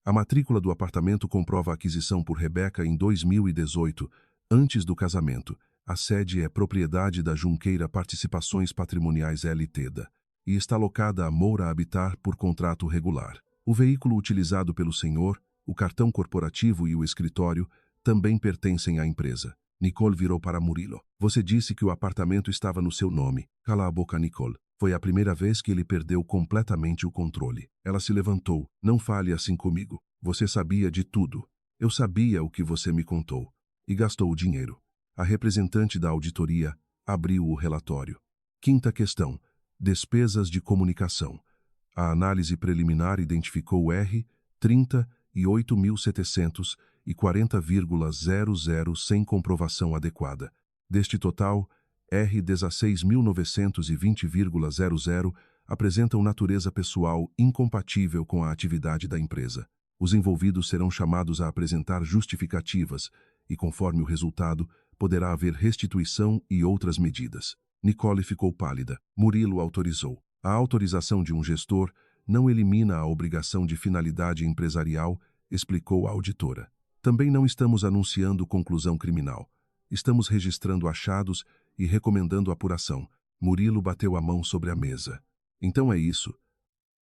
A matrícula do apartamento comprova a aquisição por Rebeca em 2018, antes do casamento. A sede é propriedade da Junqueira Participações Patrimoniais Ltda. E está locada a Moura Habitar por contrato regular. O veículo utilizado pelo senhor, o cartão corporativo e o escritório também pertencem à empresa. Nicole virou para Murilo. Você disse que o apartamento estava no seu nome. Cala a boca, Nicole. Foi a primeira vez que ele perdeu completamente o controle. Ela se levantou. Não fale assim comigo. Você sabia de tudo. Eu sabia o que você me contou. E gastou o dinheiro. A representante da auditoria abriu o relatório. Quinta questão: despesas de comunicação. A análise preliminar identificou R$ 38.740,00 sem comprovação adequada. Deste total, R$ 16.920,00 apresentam natureza pessoal incompatível com a atividade da empresa. Os envolvidos serão chamados a apresentar justificativas e, conforme o resultado, poderá haver restituição e outras medidas. Nicole ficou pálida. Murilo autorizou. A autorização de um gestor não elimina a obrigação de finalidade empresarial, explicou a auditora. Também não estamos anunciando conclusão criminal. Estamos registrando achados e recomendando apuração. Murilo bateu a mão sobre a mesa. Então é isso.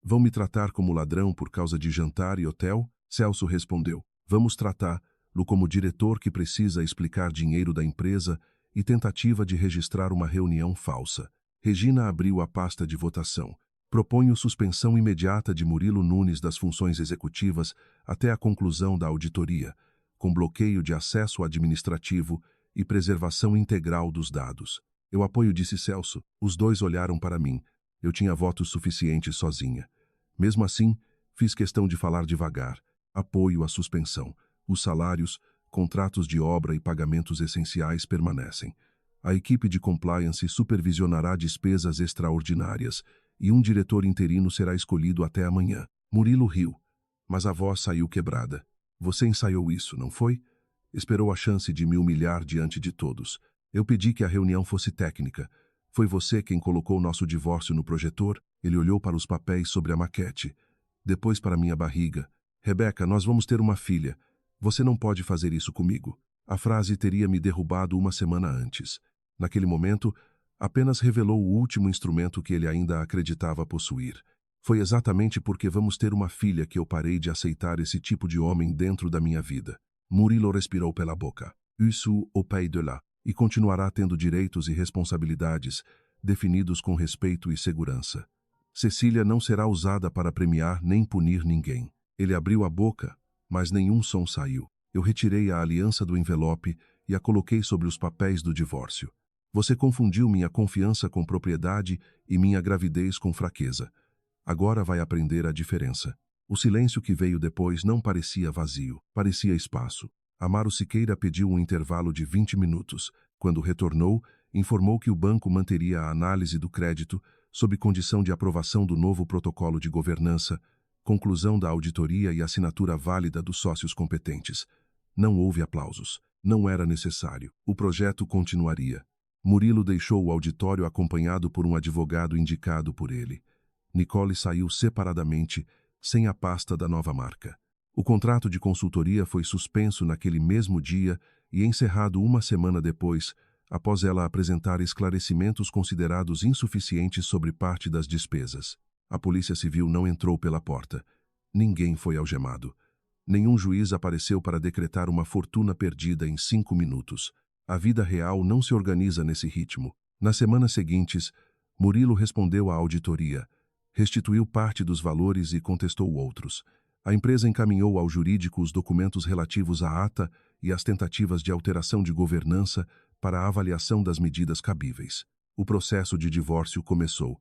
Vão me tratar como ladrão por causa de jantar e hotel? Celso respondeu. Vamos tratá-lo como diretor que precisa explicar dinheiro da empresa e tentativa de registrar uma reunião falsa. Regina abriu a pasta de votação. Proponho suspensão imediata de Murilo Nunes das funções executivas até a conclusão da auditoria, com bloqueio de acesso administrativo e preservação integral dos dados. Eu apoio, disse Celso. Os dois olharam para mim. Eu tinha votos suficientes sozinha. Mesmo assim, fiz questão de falar devagar. Apoio a suspensão. Os salários, contratos de obra e pagamentos essenciais permanecem. A equipe de compliance supervisionará despesas extraordinárias e um diretor interino será escolhido até amanhã. Murilo riu, mas a voz saiu quebrada. Você ensaiou isso, não foi? Esperou a chance de me humilhar diante de todos. Eu pedi que a reunião fosse técnica. Foi você quem colocou nosso divórcio no projetor? Ele olhou para os papéis sobre a maquete. Depois para minha barriga. Rebeca, nós vamos ter uma filha. Você não pode fazer isso comigo. A frase teria me derrubado uma semana antes. Naquele momento, apenas revelou o último instrumento que ele ainda acreditava possuir. Foi exatamente porque vamos ter uma filha que eu parei de aceitar esse tipo de homem dentro da minha vida. Murilo respirou pela boca. Isso au pays de là. E continuará tendo direitos e responsabilidades, definidos com respeito e segurança. Cecília não será usada para premiar nem punir ninguém. Ele abriu a boca, mas nenhum som saiu. Eu retirei a aliança do envelope e a coloquei sobre os papéis do divórcio. Você confundiu minha confiança com propriedade e minha gravidez com fraqueza. Agora vai aprender a diferença. O silêncio que veio depois não parecia vazio, parecia espaço. Amaro Siqueira pediu um intervalo de 20 minutos. Quando retornou, informou que o banco manteria a análise do crédito sob condição de aprovação do novo protocolo de governança, conclusão da auditoria e assinatura válida dos sócios competentes. Não houve aplausos. Não era necessário. O projeto continuaria. Murilo deixou o auditório acompanhado por um advogado indicado por ele. Nicole saiu separadamente, sem a pasta da nova marca. O contrato de consultoria foi suspenso naquele mesmo dia e encerrado uma semana depois, após ela apresentar esclarecimentos considerados insuficientes sobre parte das despesas. A Polícia Civil não entrou pela porta. Ninguém foi algemado. Nenhum juiz apareceu para decretar uma fortuna perdida em 5 minutos. A vida real não se organiza nesse ritmo. Nas semanas seguintes, Murilo respondeu à auditoria, restituiu parte dos valores e contestou outros. A empresa encaminhou ao jurídico os documentos relativos à ata e às tentativas de alteração de governança para a avaliação das medidas cabíveis. O processo de divórcio começou.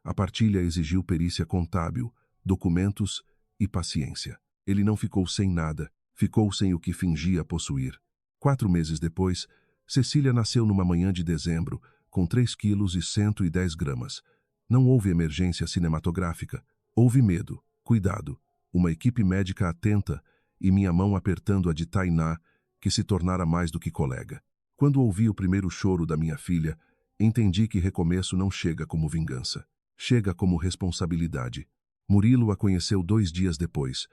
A partilha exigiu perícia contábil, documentos e paciência. Ele não ficou sem nada, ficou sem o que fingia possuir. 4 meses depois, Cecília nasceu numa manhã de dezembro, com 3 quilos e 110 gramas. Não houve emergência cinematográfica. Houve medo, cuidado, uma equipe médica atenta e minha mão apertando a de Tainá que se tornara mais do que colega. Quando ouvi o primeiro choro da minha filha, entendi que recomeço não chega como vingança. Chega como responsabilidade. Murilo a conheceu 2 dias depois,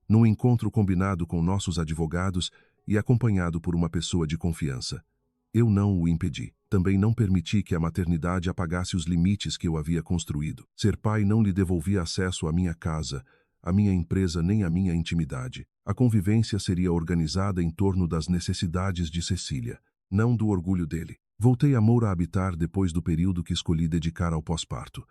num encontro combinado com nossos advogados e acompanhado por uma pessoa de confiança. Eu não o impedi. Também não permiti que a maternidade apagasse os limites que eu havia construído. Ser pai não lhe devolvia acesso à minha casa, à minha empresa nem à minha intimidade. A convivência seria organizada em torno das necessidades de Cecília, não do orgulho dele. Voltei a Moura a habitar depois do período que escolhi dedicar ao pós-parto.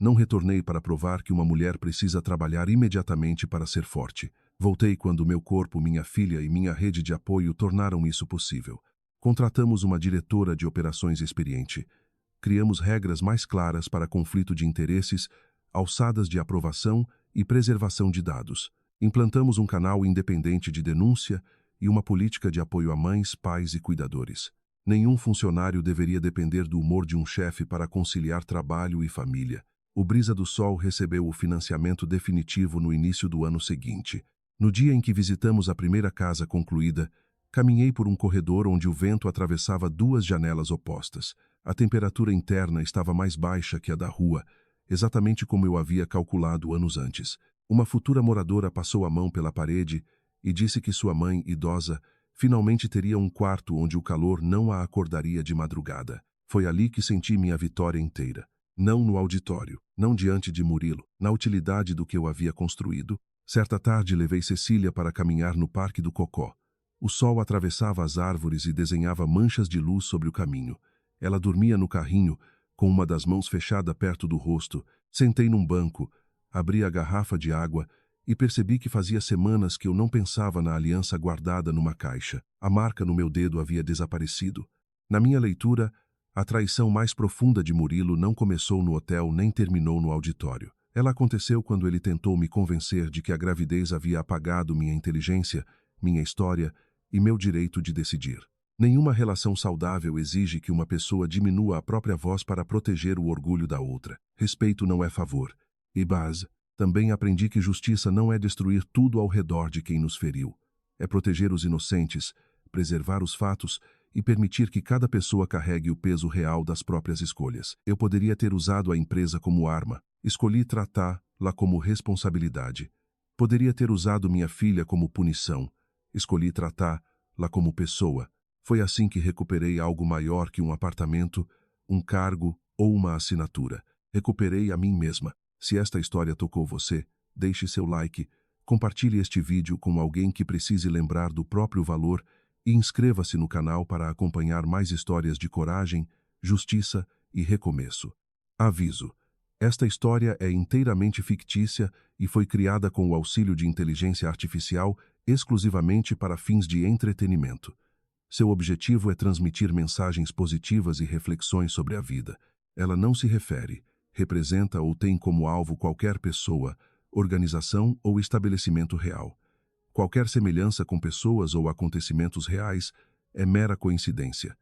Não retornei para provar que uma mulher precisa trabalhar imediatamente para ser forte. Voltei quando meu corpo, minha filha e minha rede de apoio tornaram isso possível. Contratamos uma diretora de operações experiente. Criamos regras mais claras para conflito de interesses, alçadas de aprovação e preservação de dados. Implantamos um canal independente de denúncia e uma política de apoio a mães, pais e cuidadores. Nenhum funcionário deveria depender do humor de um chefe para conciliar trabalho e família. O Brisa do Sol recebeu o financiamento definitivo no início do ano seguinte. No dia em que visitamos a primeira casa concluída, caminhei por um corredor onde o vento atravessava 2 janelas opostas. A temperatura interna estava mais baixa que a da rua, exatamente como eu havia calculado anos antes. Uma futura moradora passou a mão pela parede e disse que sua mãe, idosa, finalmente teria um quarto onde o calor não a acordaria de madrugada. Foi ali que senti minha vitória inteira. Não no auditório, não diante de Murilo, na utilidade do que eu havia construído. Certa tarde levei Cecília para caminhar no Parque do Cocó. O sol atravessava as árvores e desenhava manchas de luz sobre o caminho. Ela dormia no carrinho, com uma das mãos fechada perto do rosto. Sentei num banco, abri a garrafa de água e percebi que fazia semanas que eu não pensava na aliança guardada numa caixa. A marca no meu dedo havia desaparecido. Na minha leitura, a traição mais profunda de Murilo não começou no hotel nem terminou no auditório. Ela aconteceu quando ele tentou me convencer de que a gravidez havia apagado minha inteligência, minha história e meu direito de decidir. Nenhuma relação saudável exige que uma pessoa diminua a própria voz para proteger o orgulho da outra. Respeito não é favor. E base, também aprendi que justiça não é destruir tudo ao redor de quem nos feriu. É proteger os inocentes, preservar os fatos e permitir que cada pessoa carregue o peso real das próprias escolhas. Eu poderia ter usado a empresa como arma. Escolhi tratá-la como responsabilidade. Poderia ter usado minha filha como punição. Escolhi tratá-la como pessoa. Foi assim que recuperei algo maior que um apartamento, um cargo ou uma assinatura. Recuperei a mim mesma. Se esta história tocou você, deixe seu like, compartilhe este vídeo com alguém que precise lembrar do próprio valor e inscreva-se no canal para acompanhar mais histórias de coragem, justiça e recomeço. Aviso: esta história é inteiramente fictícia e foi criada com o auxílio de inteligência artificial exclusivamente para fins de entretenimento. Seu objetivo é transmitir mensagens positivas e reflexões sobre a vida. Ela não se refere, representa ou tem como alvo qualquer pessoa, organização ou estabelecimento real. Qualquer semelhança com pessoas ou acontecimentos reais é mera coincidência.